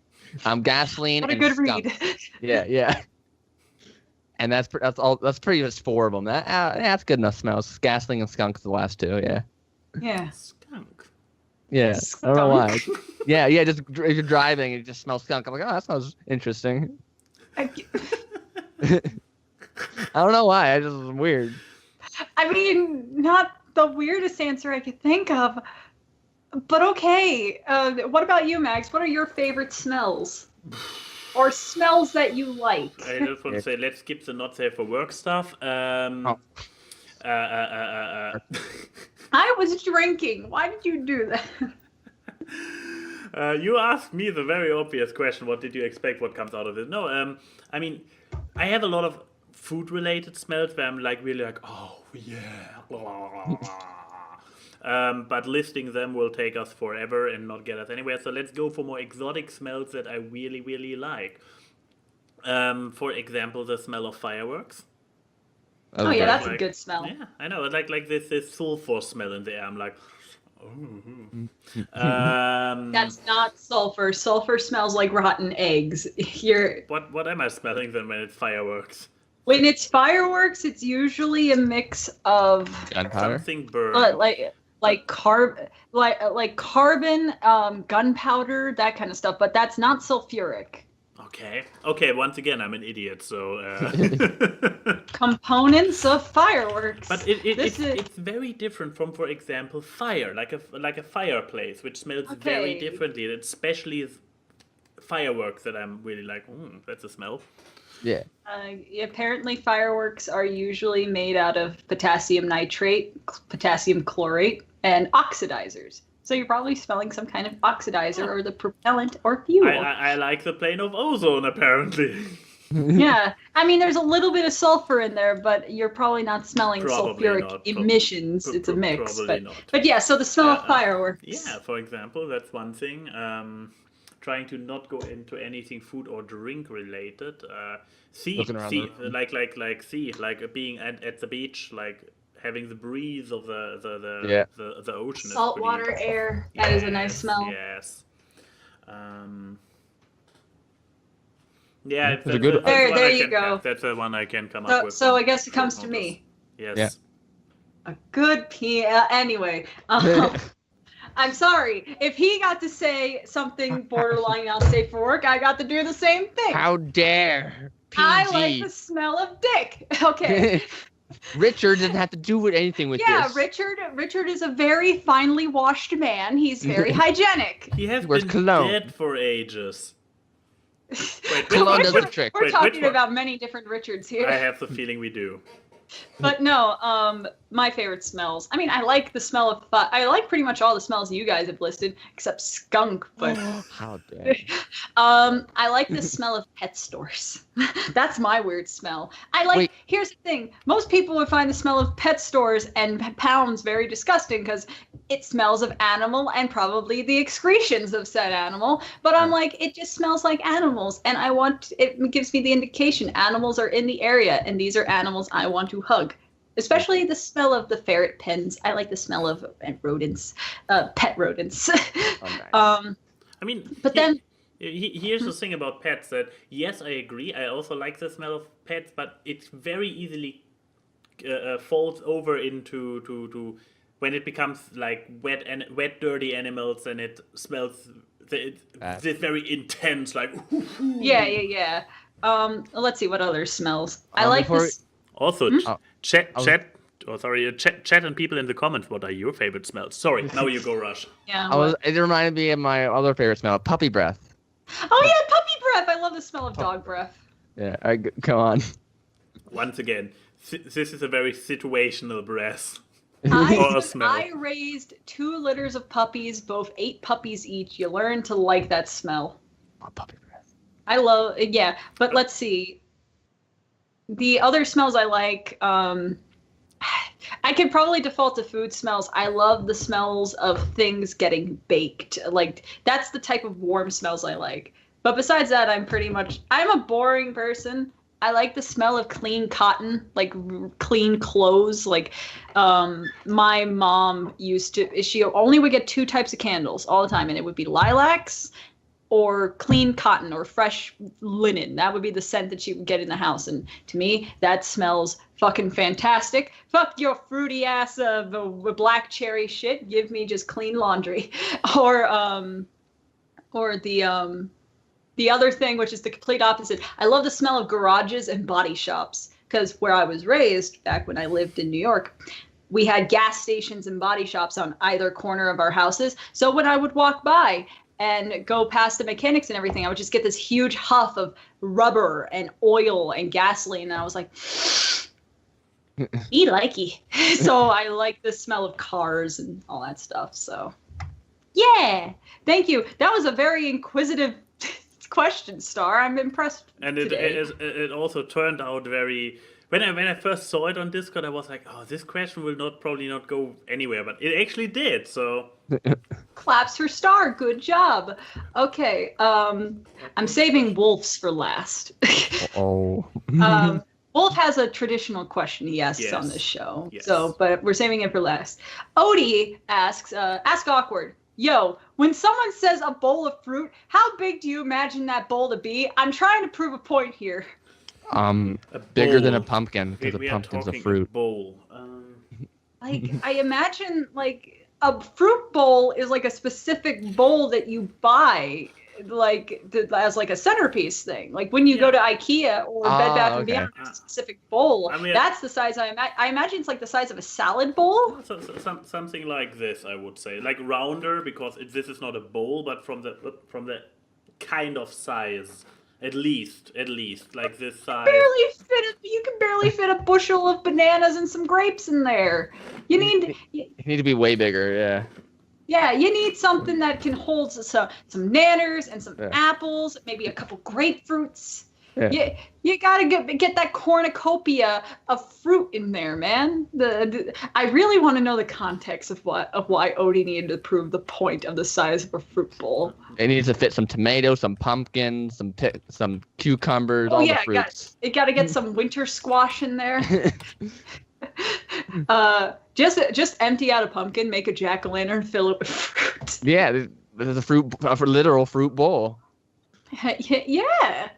Gasoline. What a and good skunk. read. Yeah. And that's all. That's pretty much 4 of them. That's good enough smells. Gasoline and skunk is the last 2. Yeah. Yeah. Skunk. Yeah. I don't know why. Skunk. Yeah. Just if you're driving, it just smells skunk. I'm like, oh, that smells interesting. I don't know why. I just was weird. I mean, not the weirdest answer I could think of, but okay. What about you, Max? What are your favorite smells? Or smells that you like? I just want to say, let's skip the not safe for work stuff. I was drinking. Why did you do that? You asked me the very obvious question, what did you expect, what comes out of it? No, I mean, I have a lot of food-related smells where I'm like really like, oh yeah, blah, blah, blah. But listing them will take us forever and not get us anywhere. So let's go for more exotic smells that I really, really like. For example, the smell of fireworks. Oh yeah, that's a Like, good smell. Yeah, I know. Like this sulfur smell in the air. I'm like, That's not sulfur. Sulfur smells like rotten eggs. what am I smelling then when it's fireworks? When it's fireworks, it's usually a mix of Gunpowder. Something burned. like carbon, gunpowder, that kind of stuff. But that's not sulfuric. Okay. Once again, I'm an idiot. So. Components of fireworks. But it's very different from, for example, fire, like a fireplace, which smells very Okay. differently. It's especially fireworks that I'm really like, that's a smell. Yeah. Apparently, fireworks are usually made out of potassium nitrate, potassium chlorate, and oxidizers. So you're probably smelling some kind of oxidizer or the propellant or fuel. I like the plane of ozone, apparently. Yeah, I mean, there's a little bit of sulfur in there, but you're probably not smelling Probably sulfuric not. emissions. It's a mix. Probably not. But yeah, so the smell of fireworks. Yeah, for example, that's one thing. Trying to not go into anything food or drink related. Looking around like being at the beach, like having the breeze of the ocean. Saltwater air. That is a nice smell. Yes. Yeah, That's a good- There you go. That's the one I can come up with. So I guess it comes to me. Yes. Yeah. A good anyway, I'm sorry. If he got to say something borderline unsafe for work, I got to do the same thing. How dare PG. I like the smell of dick. Okay. Richard doesn't have to do anything with Yeah, this. Richard is a very finely washed man. He's very hygienic. He has Where's been cologne? dead for ages. Wait, Cologne does the We're trick. Wait, which talking one? about many different Richards here. I have the feeling we do. But no, my favorite smells. I mean, I like the smell of I like pretty much all the smells you guys have listed, except skunk. But How dare. I like the smell of pet stores. That's my weird smell. Wait. Here's the thing. Most people would find the smell of pet stores and pounds very disgusting because it smells of animal and probably the excretions of said animal. But I'm like, it just smells like animals. And it gives me the indication animals are in the area and these are animals I want to hug. Especially the smell of the ferret pens. I like the smell of rodents, pet rodents. Oh, nice. I mean, But then here's the thing about pets that yes, I agree. I also like the smell of pets, but it very easily falls over into to when it becomes like wet, dirty animals, and it smells this very intense, like. yeah. Let's see what other smells. I like before- this. Also, Oh. chat chat and people in the comments. What are your favorite smells? Sorry, now you go, Rush. Yeah. It reminded me of my other favorite smell, puppy breath. Oh yeah, puppy breath. I love the smell of dog breath. Yeah, come on. Once again, this is a very situational breath. I raised 2 litters of puppies, both 8 puppies each. You learn to like that smell. Oh, puppy breath. I love, yeah, but let's see. The other smells I like, I could probably default to food smells. I love the smells of things getting baked. Like, that's the type of warm smells I like. But besides that, I'm a boring person. I like the smell of clean cotton, like clean clothes. Like, my mom she only would get 2 types of candles all the time, and it would be lilacs or clean cotton or fresh linen. That would be the scent that she would get in the house. And to me, that smells fucking fantastic. Fuck your fruity ass black cherry shit. Give me just clean laundry. Or the other thing, which is the complete opposite, I love the smell of garages and body shops. Because where I was raised, back when I lived in New York, we had gas stations and body shops on either corner of our houses. So when I would walk by and go past the mechanics and everything, I would just get this huge huff of rubber and oil and gasoline. And I was like, me likey. So I like the smell of cars and all that stuff. So yeah, thank you. That was a very inquisitive question, Star. I'm impressed. And today. it also turned out very. When I first saw it on Discord, I was like, oh, this question will probably not go anywhere, but it actually did. So claps for Star. Good job. Okay, I'm saving Wolf's for last. Oh. Wolf has a traditional question he asks on this show. Yes. So, but we're saving it for last. Odie asks, ask awkward. Yo, when someone says a bowl of fruit, how big do you imagine that bowl to be? I'm trying to prove a point here. Bigger than a pumpkin, because We a are pumpkin's a talking fruit. bowl. Like, I imagine, like, a fruit bowl is like a specific bowl that you buy, like, as like a centerpiece thing. Like when you go to IKEA or Bed Bath & Beyond, it's a specific bowl. I mean, that's the size I imagine it's like the size of a salad bowl. Something like this, I would say, like rounder, because this is not a bowl, but from the kind of size. At least, like this size. You can barely fit a bushel of bananas and some grapes in there. You need to be way bigger, yeah. Yeah, you need something that can hold some nanners and some apples, maybe a couple grapefruits. Yeah. You gotta get that cornucopia of fruit in there, man. I really want to know the context of why Odie needed to prove the point of the size of a fruit bowl. It needs to fit some tomatoes, some pumpkins, some cucumbers, all the fruits. It got to get some winter squash in there. Just empty out a pumpkin, make a jack-o'-lantern, fill it with fruit. Yeah, there's a literal fruit bowl. Yeah.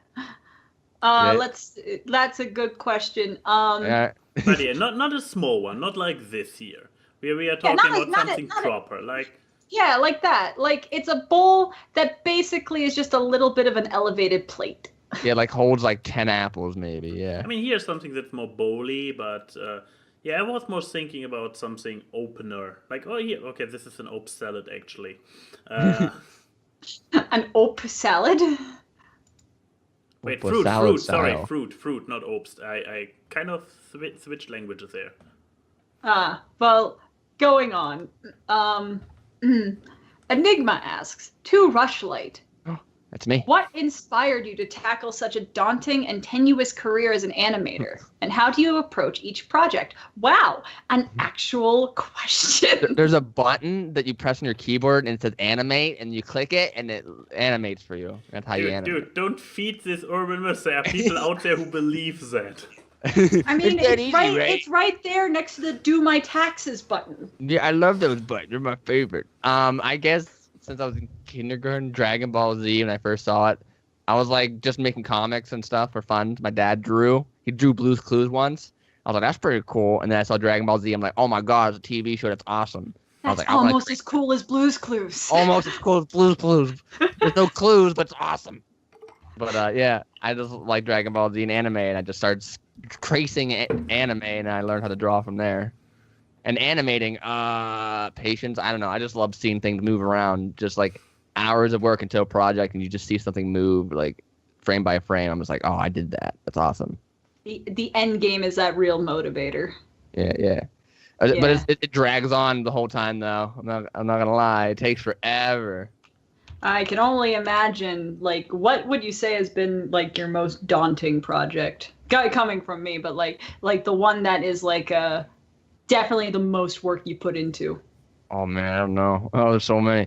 That's a good question. But yeah, not a small one, not like this here. We are talking about something proper, like. Yeah, like that. Like, it's a bowl that basically is just a little bit of an elevated plate. Yeah, like holds like 10 apples maybe, yeah. I mean, here's something that's more bowly, but yeah, I was more thinking about something opener. Like, oh, yeah, okay, this is an ope salad, actually. An ope salad? Wait, fruit, sorry, fruit, not opes. I kind of switched languages there. Well, going on. Enigma asks, to RushLight. Oh, that's me. What inspired you to tackle such a daunting and tenuous career as an animator? And how do you approach each project? Wow, an actual question. There's a button that you press on your keyboard and it says animate, and you click it and it animates for you. That's how you animate. Dude, don't feed this urban myth. There are people out there who believe that. I mean, it's right there next to the do my taxes button. Yeah, I love those buttons. They're my favorite. I guess since I was in kindergarten, Dragon Ball Z, when I first saw it, I was like just making comics and stuff for fun. My dad drew. He drew Blue's Clues once. I was like, that's pretty cool. And then I saw Dragon Ball Z. I'm like, oh my god, it's a TV show. That's awesome. That's almost as cool as Blue's Clues. Almost as cool as Blue's Clues. There's no clues, but it's awesome. But yeah, I just like Dragon Ball Z and anime, and I just started tracing anime, and I learned how to draw from there. And animating, patience. I don't know. I just love seeing things move around. Just like hours of work into a project, and you just see something move like frame by frame. I'm just like, oh, I did that. That's awesome. The end game is that real motivator. Yeah. But it drags on the whole time, though. I'm not gonna lie. It takes forever. I can only imagine, like, what would you say has been, like, your most daunting project? Coming from me, but, like the one that is, like, definitely the most work you put into. Oh, man, I don't know. Oh, there's so many.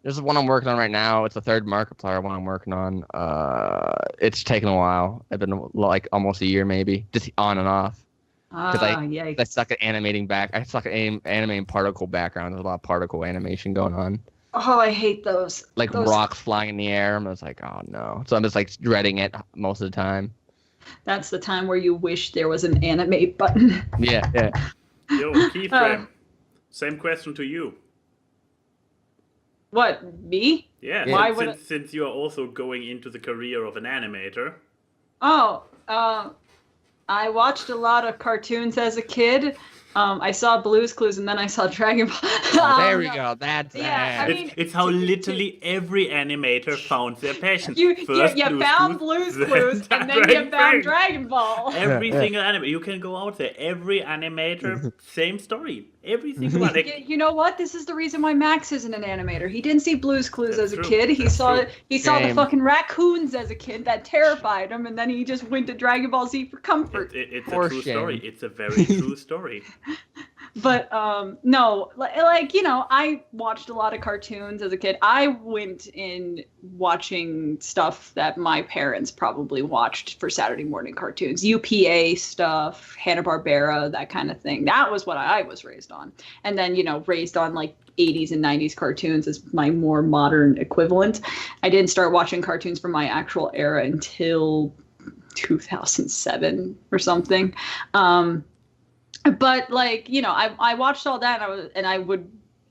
There's one I'm working on right now. It's the third Markiplier one I'm working on. It's taken a while. I've been, like, almost a year, maybe. Just on and off. Because I suck at animating back. I suck at animating particle background. There's a lot of particle animation going on. Oh, I hate those. Like rocks flying in the air. I'm just like, oh no. So I'm just like dreading it most of the time. That's the time where you wish there was an animate button. Yeah. Yo, Keyframe. Same question to you. What, me? Yeah, Why since you are also going into the career of an animator. Oh, I watched a lot of cartoons as a kid. I saw Blue's Clues and then I saw Dragon Ball. There we go. That's it's how literally every animator found their passion. You found Blue's Clues and then you found Dragon Ball. Every single animator. You can go out there. Every animator, same story. Every single one. You know what? This is the reason why Max isn't an animator. He didn't see Blue's Clues That's as a true. kid. He That's saw true. the fucking raccoons as a kid that terrified him, and then he just went to Dragon Ball Z for comfort. It's For a true shame. story. It's a very true story. But no, like I watched a lot of cartoons as a kid. I went in watching stuff that my parents probably watched for Saturday morning cartoons, UPA stuff, Hanna-Barbera, that kind of thing. That was what I was raised on, and then raised on like 80s and 90s cartoons as my more modern equivalent. I didn't start watching cartoons from my actual era until 2007 or something. But I watched all that,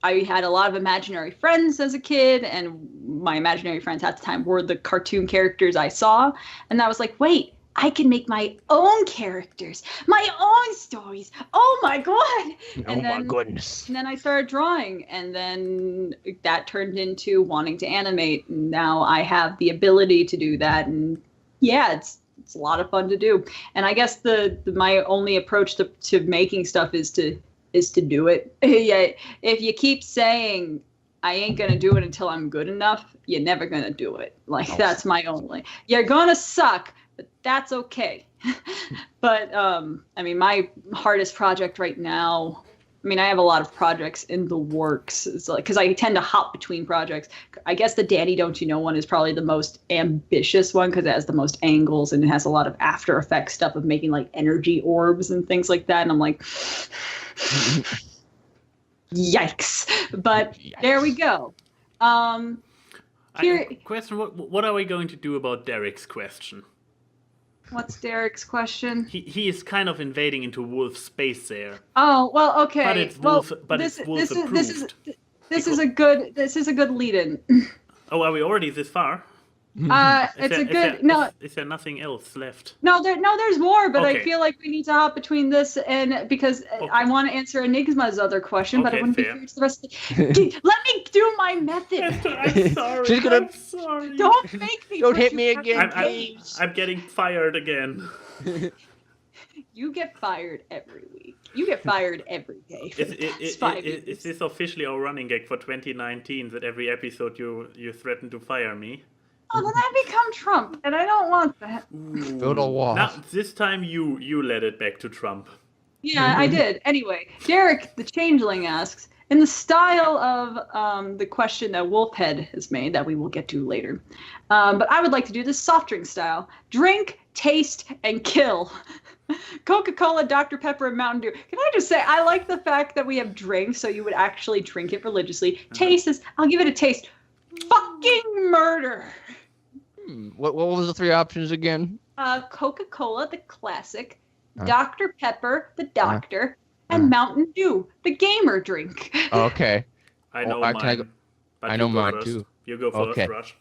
I had a lot of imaginary friends as a kid, and my imaginary friends at the time were the cartoon characters I saw, and I was like, wait, I can make my own characters, my own stories. Oh my god! My goodness. And then I started drawing, and then that turned into wanting to animate. And now I have the ability to do that, and yeah, it's a lot of fun to do. And I guess my only approach to making stuff is to do it. Yeah, if you keep saying I ain't gonna do it until I'm good enough, you're never gonna do it. Like that's my only. You're gonna suck, but that's okay. But I mean, my hardest project right now. I mean, I have a lot of projects in the works. It's like, because I tend to hop between projects. I guess the Danny Don't You Know one is probably the most ambitious one because it has the most angles and it has a lot of After Effects stuff of making like energy orbs and things like that. And I'm like, yikes. But there we go. Question: What are we going to do about Derek's question? What's Derek's question? He is kind of invading into Wolf space there. Oh, well, okay. But it's Wolf. It's Wolf approved. This is a good lead-in. Oh, are we already this far? Is there nothing else left? No, there's more, but Okay. I feel like we need to hop between this and because I want to answer Enigma's other question, but it wouldn't be fair to the rest of the... Let me do my method. I'm sorry. She's gonna- I'm sorry. Don't make me. Don't put hit you me back again, in the cage. I'm getting fired again. You get fired every week. You get fired every day. For the past 5 years. Is this officially our running gag for 2019 that every episode you threaten to fire me? Oh, then I become Trump, and I don't want that. Build a wall. Now, this time you led it back to Trump. Yeah, I did. Anyway, Derek the Changeling asks, in the style of the question that Wolfhead has made, that we will get to later, but I would like to do this soft drink style. Drink, taste, and kill. Coca-Cola, Dr. Pepper, and Mountain Dew. Can I just say, I like the fact that we have drinks, so you would actually drink it religiously. Taste is, I'll give it a taste. Fucking murder. What was the three options again? Coca-Cola, the classic, Dr. Pepper, the doctor, and Mountain Dew, the gamer drink. Okay. I know I mine. But I you know go mine first. too. You go first, Okay. Rush.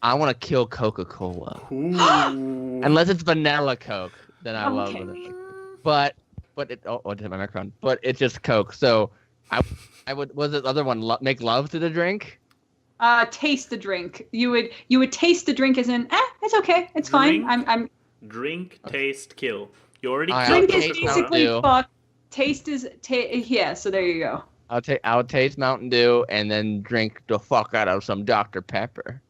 I want to kill Coca-Cola. Ooh. Unless it's vanilla Coke. than I love Okay. it. But it I did my microphone. But it's just Coke. So I would was the other one make love to the drink? Taste the drink. You would taste the drink as in, it's okay, it's fine. I'm Drink, taste, kill. You already drink killed is taste Coca-Cola. basically Dew. fuck. Taste is yeah. So there you go. I would taste Mountain Dew and then drink the fuck out of some Dr. Pepper.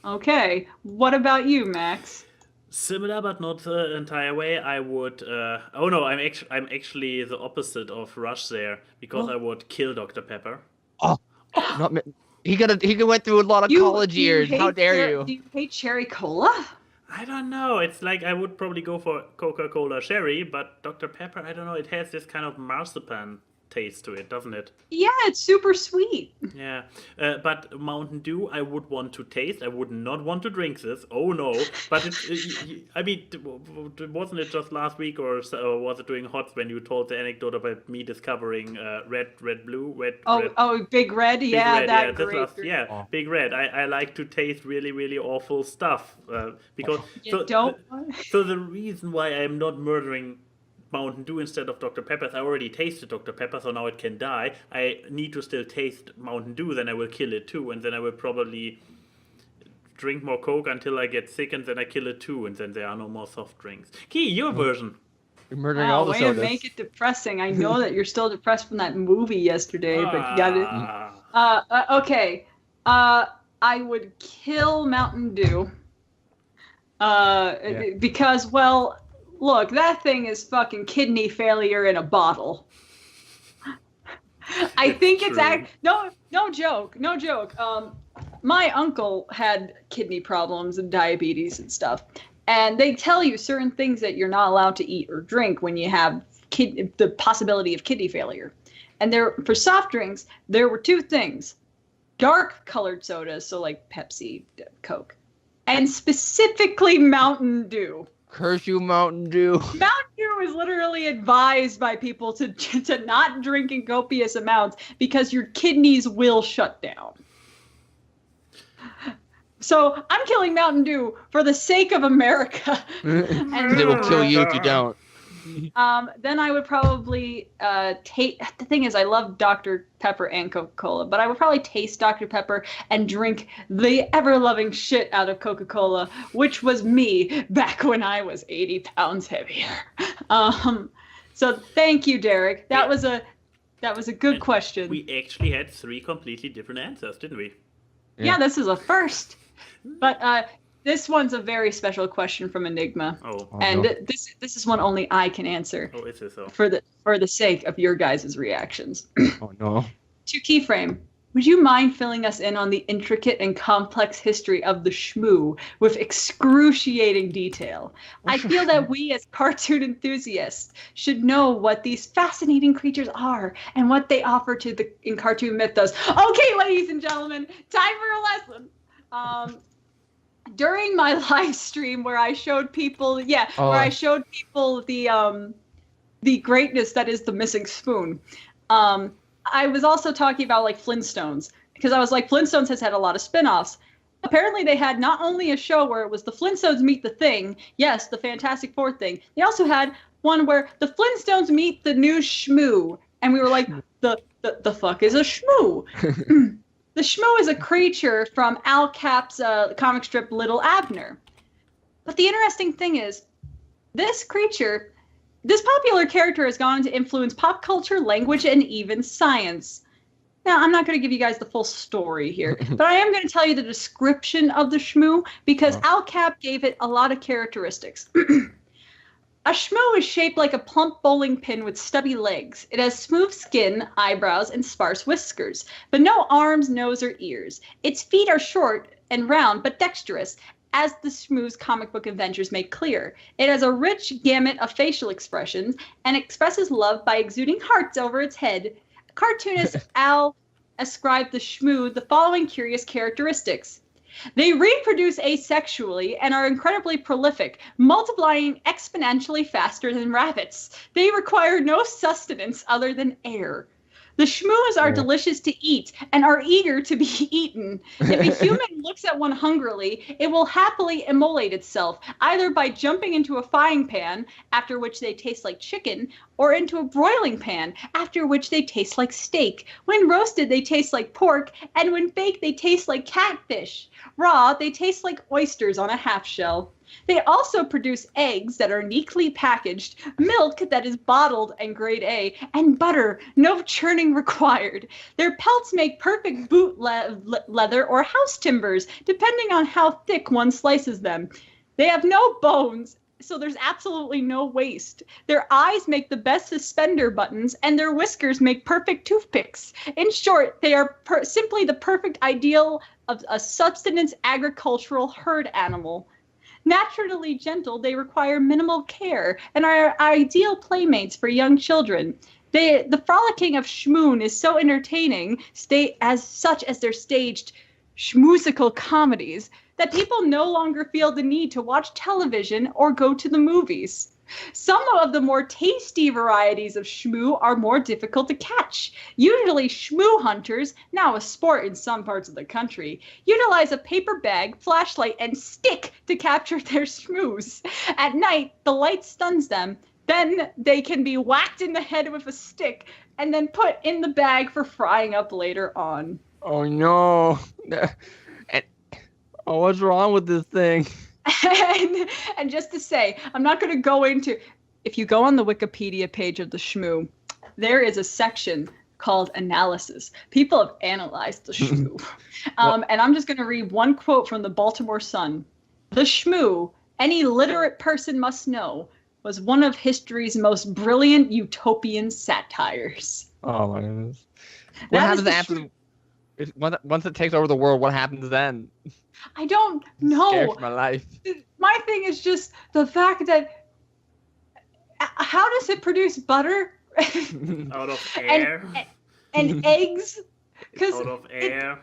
Okay. What about you, Max? Similar, but not the entire way. I would. Oh no, I'm actually the opposite of Rush there because I would kill Dr. Pepper. He went through a lot of college do you years. How hate dare you? Do you hate cherry cola? I don't know. It's like I would probably go for Coca-Cola Cherry, but Dr. Pepper, I don't know. It has this kind of marzipan taste to it, doesn't it? Yeah, it's super sweet. Yeah. But Mountain Dew, I would want to taste. I would not want to drink this. Oh no. But I mean, wasn't it just last week or was it doing HOTS when you told the anecdote about me discovering red, blue, red? Big Red. Big Yeah, Red, that yeah, great. Big Red. I like to taste really, really awful stuff because so the reason why I'm not murdering Mountain Dew instead of Dr. Pepper, I already tasted Dr. Pepper, so now it can die. I need to still taste Mountain Dew, then I will kill it too, and then I will probably drink more Coke until I get sick, and then I kill it too, and then there are no more soft drinks. Key, your version. You're murdering all the way sodas. to make it depressing. I know that you're still depressed from that movie yesterday, but you got it. Okay. I would kill Mountain Dew. Because, well, look, that thing is fucking kidney failure in a bottle. I think it's no joke. My uncle had kidney problems and diabetes and stuff, and they tell you certain things that you're not allowed to eat or drink when you have the possibility of kidney failure. And for soft drinks, there were two things: dark colored sodas, so like Pepsi, Coke, and specifically Mountain Dew. Curse you, Mountain Dew. Mountain Dew is literally advised by people to not drink in copious amounts because your kidneys will shut down. So I'm killing Mountain Dew for the sake of America. And they will kill you if you don't. Then I would probably the thing is, I love Dr. Pepper and Coca-Cola, but I would probably taste Dr. Pepper and drink the ever-loving shit out of Coca-Cola, which was me back when I was 80 pounds heavier. So thank you, Derek. That was a good question. We actually had 3 completely different answers, didn't we? Yeah, this is a first. But this one's a very special question from Enigma. This is one only I can answer. Oh, is it so? For the sake of your guys' reactions. Oh no. To Keyframe, would you mind filling us in on the intricate and complex history of the Shmoo with excruciating detail? I feel that we as cartoon enthusiasts should know what these fascinating creatures are and what they offer in cartoon mythos. Okay, ladies and gentlemen, time for a lesson. During my live stream where I showed people, the greatness that is the missing spoon, I was also talking about like Flintstones, because I was like, Flintstones has had a lot of spin-offs. Apparently they had not only a show where it was the Flintstones meet the Thing, yes, the Fantastic Four thing, they also had one where the Flintstones meet the new Shmoo, and we were like, the fuck is a Shmoo? The Shmoo is a creature from Al Cap's comic strip Little Abner. But the interesting thing is, this popular character has gone on to influence pop culture, language, and even science. Now, I'm not going to give you guys the full story here, but I am going to tell you the description of the Shmoo, because Al Cap gave it a lot of characteristics. A Shmoo is shaped like a plump bowling pin with stubby legs. It has smooth skin, eyebrows, and sparse whiskers, but no arms, nose, or ears. Its feet are short and round, but dexterous, as the Shmoo's comic book adventures make clear. It has a rich gamut of facial expressions and expresses love by exuding hearts over its head. Cartoonist Al ascribed the Shmoo the following curious characteristics. They reproduce asexually and are incredibly prolific, multiplying exponentially faster than rabbits. They require no sustenance other than air. The shmoos are delicious to eat and are eager to be eaten. If a human looks at one hungrily, it will happily immolate itself, either by jumping into a frying pan, after which they taste like chicken, or into a broiling pan, after which they taste like steak. When roasted, they taste like pork, and when baked, they taste like catfish. Raw, they taste like oysters on a half shell. They also produce eggs that are neatly packaged, milk that is bottled and grade A, and butter, no churning required. Their pelts make perfect boot leather or house timbers, depending on how thick one slices them. They have no bones, so there's absolutely no waste. Their eyes make the best suspender buttons, and their whiskers make perfect toothpicks. In short, they are simply the perfect ideal of a subsistence agricultural herd animal. Naturally gentle, they require minimal care and are ideal playmates for young children. The frolicking of Shmoon is so entertaining, as their staged shmoosical comedies, that people no longer feel the need to watch television or go to the movies. Some of the more tasty varieties of shmoo are more difficult to catch. Usually shmoo hunters, now a sport in some parts of the country, utilize a paper bag, flashlight, and stick to capture their shmoos. At night, the light stuns them. Then they can be whacked in the head with a stick and then put in the bag for frying up later on. Oh no. Oh, what's wrong with this thing? And just to say, I'm not going to go into, if you go on the Wikipedia page of the shmoo, there is a section called analysis. People have analyzed the shmoo. And I'm just going to read one quote from the Baltimore Sun. The shmoo, any literate person must know, was one of history's most brilliant utopian satires. Oh my goodness. What happens after, once it takes over the world, what happens then? I don't know. Scared for my life. My thing is just the fact that how does it produce butter? Out of air. And eggs? Out of air.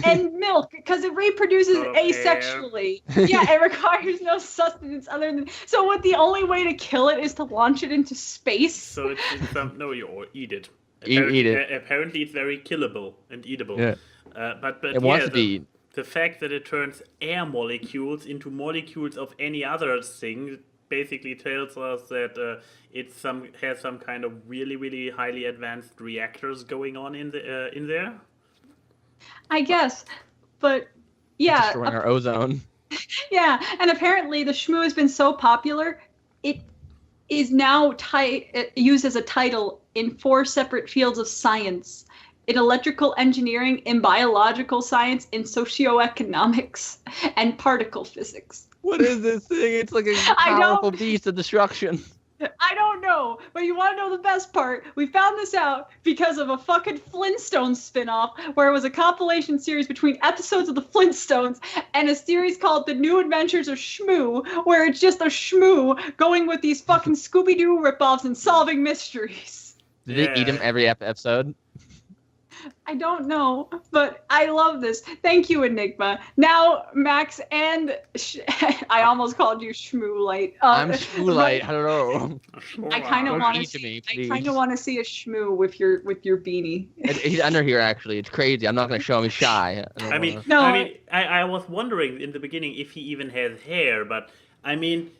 And milk, because it reproduces asexually. Yeah, it requires no sustenance other than. So, what the only way to kill it is to launch it into space? So it's no, you eat it. Eat it. Apparently, it's very killable and eatable. Yeah. But it wants to be. The fact that it turns air molecules into molecules of any other thing basically tells us that it has some kind of really, really highly advanced reactors going on in there. I guess, but yeah. Destroying our ozone. Yeah, and apparently the shmoo has been so popular, it is now used as a title in 4 separate fields of science. In electrical engineering, in biological science, in socioeconomics, and particle physics. What is this thing? It's like a powerful beast of destruction. I don't know, but you want to know the best part? We found this out because of a fucking Flintstones spin-off where it was a compilation series between episodes of the Flintstones and a series called The New Adventures of Shmoo, where it's just a shmoo going with these fucking Scooby-Doo ripoffs and solving mysteries. Did they eat him every episode? I don't know, but I love this. Thank you, Enigma. Now, Max and I almost called you Shmoo-light. I'm Shmoo-light. Hello. I kind of want to see. I kind of want to see a shmoo with your beanie. He's under here actually. It's crazy. I'm not going to show him. He's shy. I was wondering in the beginning if he even has hair, but I mean,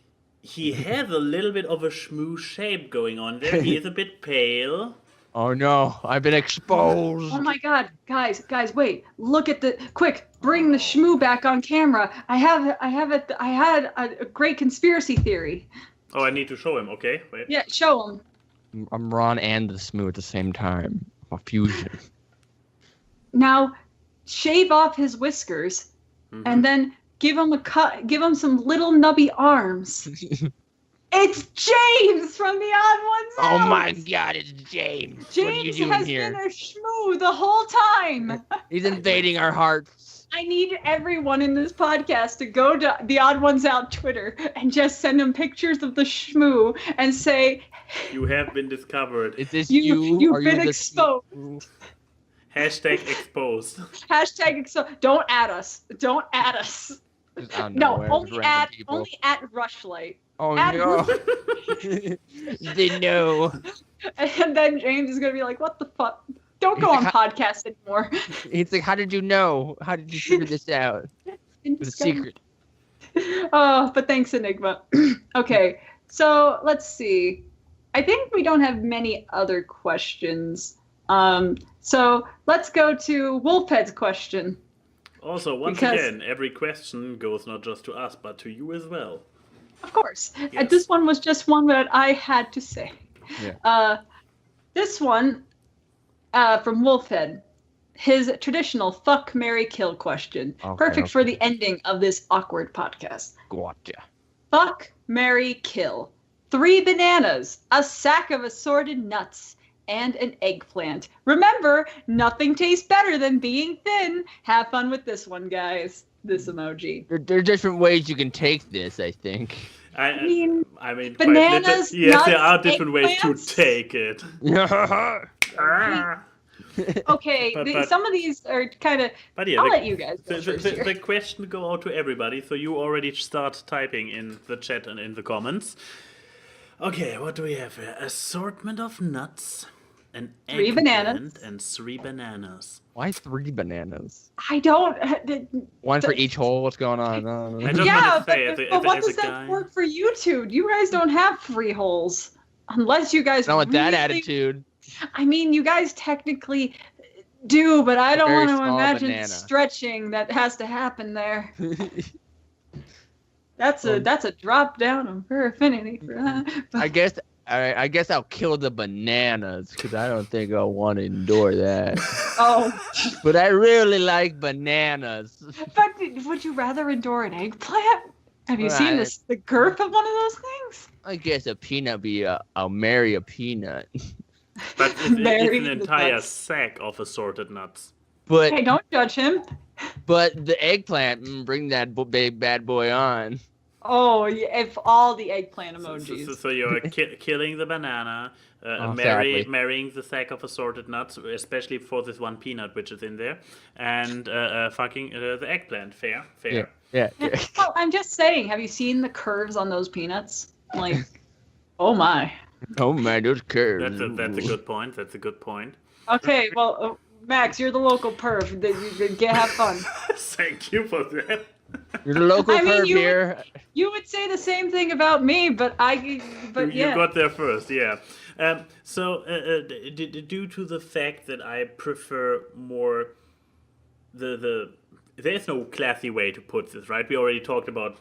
he has a little bit of a shmoo shape going on there. He is a bit pale. Oh no, I've been exposed. Oh my god, guys, wait. Look at quick, bring the shmoo back on camera. I had a great conspiracy theory. Oh, I need to show him, okay? Wait. Yeah, show him. I'm Ron and the Shmoo at the same time. A fusion. Now, shave off his whiskers and then give him some little nubby arms. It's James from The Odd Ones Out! Oh my god, it's James. What are you doing has here? Been a shmoo the whole time. He's invading our hearts. I need everyone in this podcast to go to The Odd Ones Out Twitter and just send them pictures of the shmoo and say, you have been discovered. Is this you've been exposed. Hashtag exposed. Hashtag exposed. Don't add us. Don't add us. No, only at RushLight. Oh no. They know. And then James is gonna be like, "What the fuck? Don't go on podcast anymore." He's like, how did you know? How did you figure this out? It's a secret. Oh, but thanks, Enigma. Okay, so let's see. I think we don't have many other questions. So let's go to Wolfhead's question. Also, once again, every question goes not just to us, but to you as well. Of course. Yes. This one was just one that I had to say. Yeah. This one from Wolfhead. His traditional fuck, marry, kill question. Perfect for the ending of this awkward podcast. Gotcha. Fuck, marry, kill. 3 bananas, a sack of assorted nuts, and an eggplant. Remember, nothing tastes better than being thin. Have fun with this one, guys. This emoji. There are different ways you can take this, I think. I mean, bananas, yes, there nuts, are different ways to eggplants. take it. Okay, some of these are kind of. But yeah, I'll let you guys go first here. the question go out to everybody, so you already start typing in the chat and in the comments. Okay, what do we have here? Assortment of nuts, an 3 bananas, and 3 bananas. Why 3 bananas? I don't. One for each hole? What's going on? I just Yeah, want to say, but what as a does that guy, work for you two? You guys don't have 3 holes, unless you guys. Not with that really- attitude. I mean, you guys technically do, but I don't Very want to small imagine banana. stretching that has to happen there. That's a drop down on her affinity for that. But I guess I'll kill the bananas because I don't think I'll want to endure that. oh, But I really like bananas. but would you rather endure an eggplant? Have you seen Right. the girth of one of those things? I guess a peanut I'll marry a peanut. but it's Marry an the entire nuts. sack of assorted nuts. But Hey, don't judge him. but the eggplant, bring that big bad boy on. Oh, yeah, if all the eggplant emojis. So you're killing the banana, sadly. marrying the sack of assorted nuts, especially for this one peanut which is in there, and fucking the eggplant. Fair. Yeah. Oh, I'm just saying, have you seen the curves on those peanuts? Like, oh my. Oh man, those curves. That's a good point. That's a good point. Okay, well, Max, you're the local perv. Have fun. Thank you for that. You're the local I mean, perv here. You would say the same thing about me, but You yeah. got there first, yeah. So due to the fact that I prefer more there's no classy way to put this, right? We already talked about.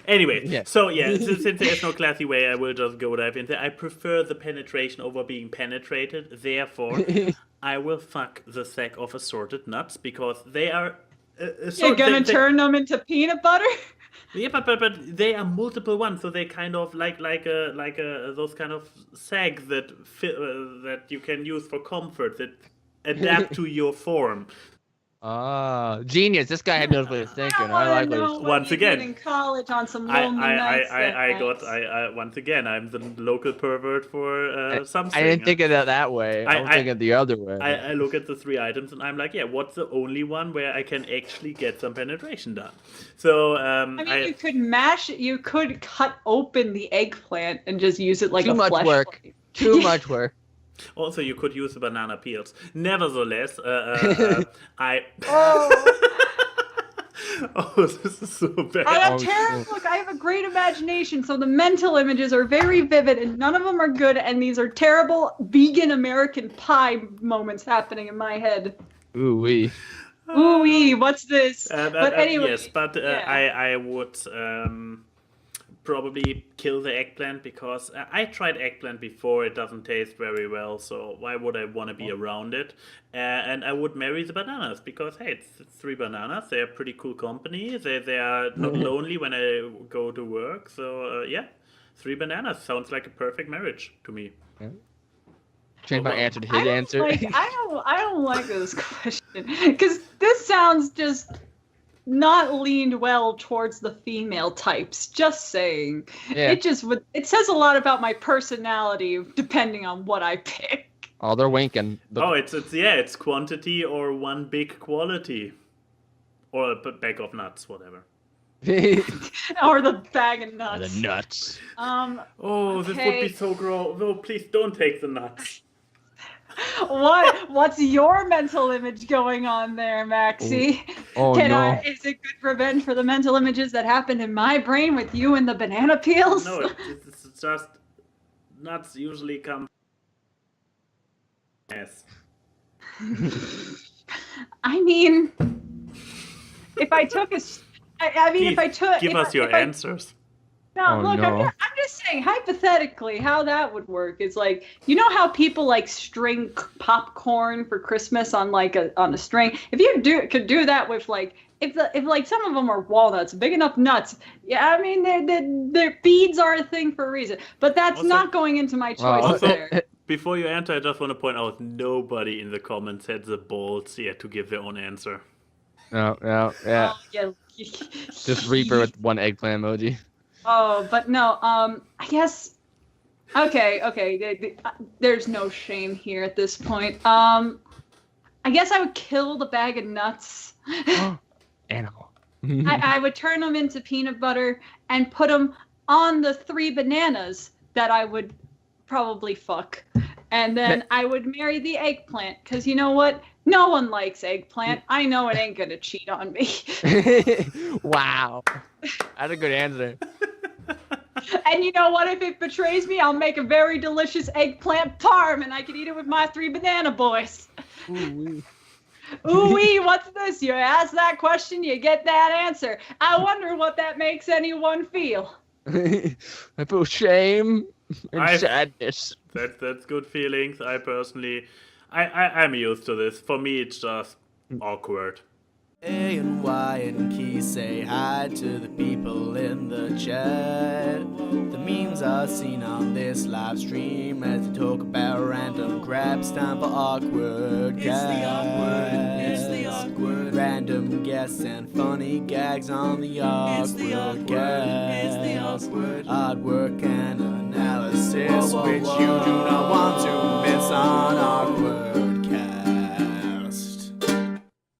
Anyway, Yeah. so yeah, since there's no classy way, I will just go dive into. I prefer the penetration over being penetrated. Therefore, I will fuck the sack of assorted nuts because they are. You're gonna turn them into peanut butter? Yeah, but they are multiple ones, so they kind of like those kind of sags that that you can use for comfort that adapt to your form. Ah, genius! This guy knows what he's thinking. I like what he's. Once again, in college on some lonely nights. I once again, I'm the local pervert for something. I didn't think of it that way. I was thinking the other way. I look at the 3 items and I'm like, yeah, what's the only one where I can actually get some penetration done? So you could mash it. You could cut open the eggplant and just use it like Too a much flesh work. plate. Too much work. Also, you could use the banana peels. Nevertheless, I. Oh, this is so bad. I have look, I have a great imagination, so the mental images are very vivid, and none of them are good. And these are terrible vegan American Pie moments happening in my head. Ooh wee. Ooh wee, what's this? But anyway, yes, but yeah. I would probably kill the eggplant because I tried eggplant before. It doesn't taste very well, so why would I want to be around it? And I would marry the bananas because hey, it's 3 bananas. They're pretty cool company. They are not lonely when I go to work. So yeah, 3 bananas sounds like a perfect marriage to me. Change my answer to his answer. I don't like this question because this sounds just not leaned well towards the female types. Just saying. Yeah. It says a lot about my personality depending on what I pick. Oh, they're winking. It's quantity or one big quality, or a bag of nuts, whatever. Or the bag of nuts. The nuts. Oh, this would Okay. be so gross. No, please don't take the nuts. What's your mental image going on there, Maxie? Oh, no. Is it good revenge for the mental images that happened in my brain with you and the banana peels? No, it's just nuts usually come. Yes. I mean, if I took a, I mean, Keith, if I took, give us your answers. No, Oh, look, no. I'm just saying, hypothetically, how that would work is like, you know how people like string popcorn for Christmas on like on a string. If you could do that with like, if like some of them are walnuts, big enough nuts. Yeah, I mean, their beads are a thing for a reason. But that's Also- not going into my choice Also- there. Before you enter, I just want to point out nobody in the comments had the balls yet to give their own answer. No, yeah. Oh, yeah. Just Reaper with one eggplant emoji. Oh, but no, I guess. Okay. There's no shame here at this point. I guess I would kill the bag of nuts. Animal. I would turn them into peanut butter and put them on the 3 bananas that I would probably fuck. And then I would marry the eggplant, because you know what? No one likes eggplant. I know it ain't gonna cheat on me. Wow. That's a good answer. And you know what? If it betrays me, I'll make a very delicious eggplant parm, and I can eat it with my 3 banana boys. Ooh-wee, what's this? You ask that question, you get that answer. I wonder what that makes anyone feel. I feel shame and sadness. That's good feelings. I personally, I'm used to this. For me, it's just awkward. A and Y and Key say hi to the people in the chat. The memes are seen on this live stream as they talk about random grabs. Time for awkward It's the awkward. Random guests and funny gags on the awkward cast. Artwork and analysis which you do not want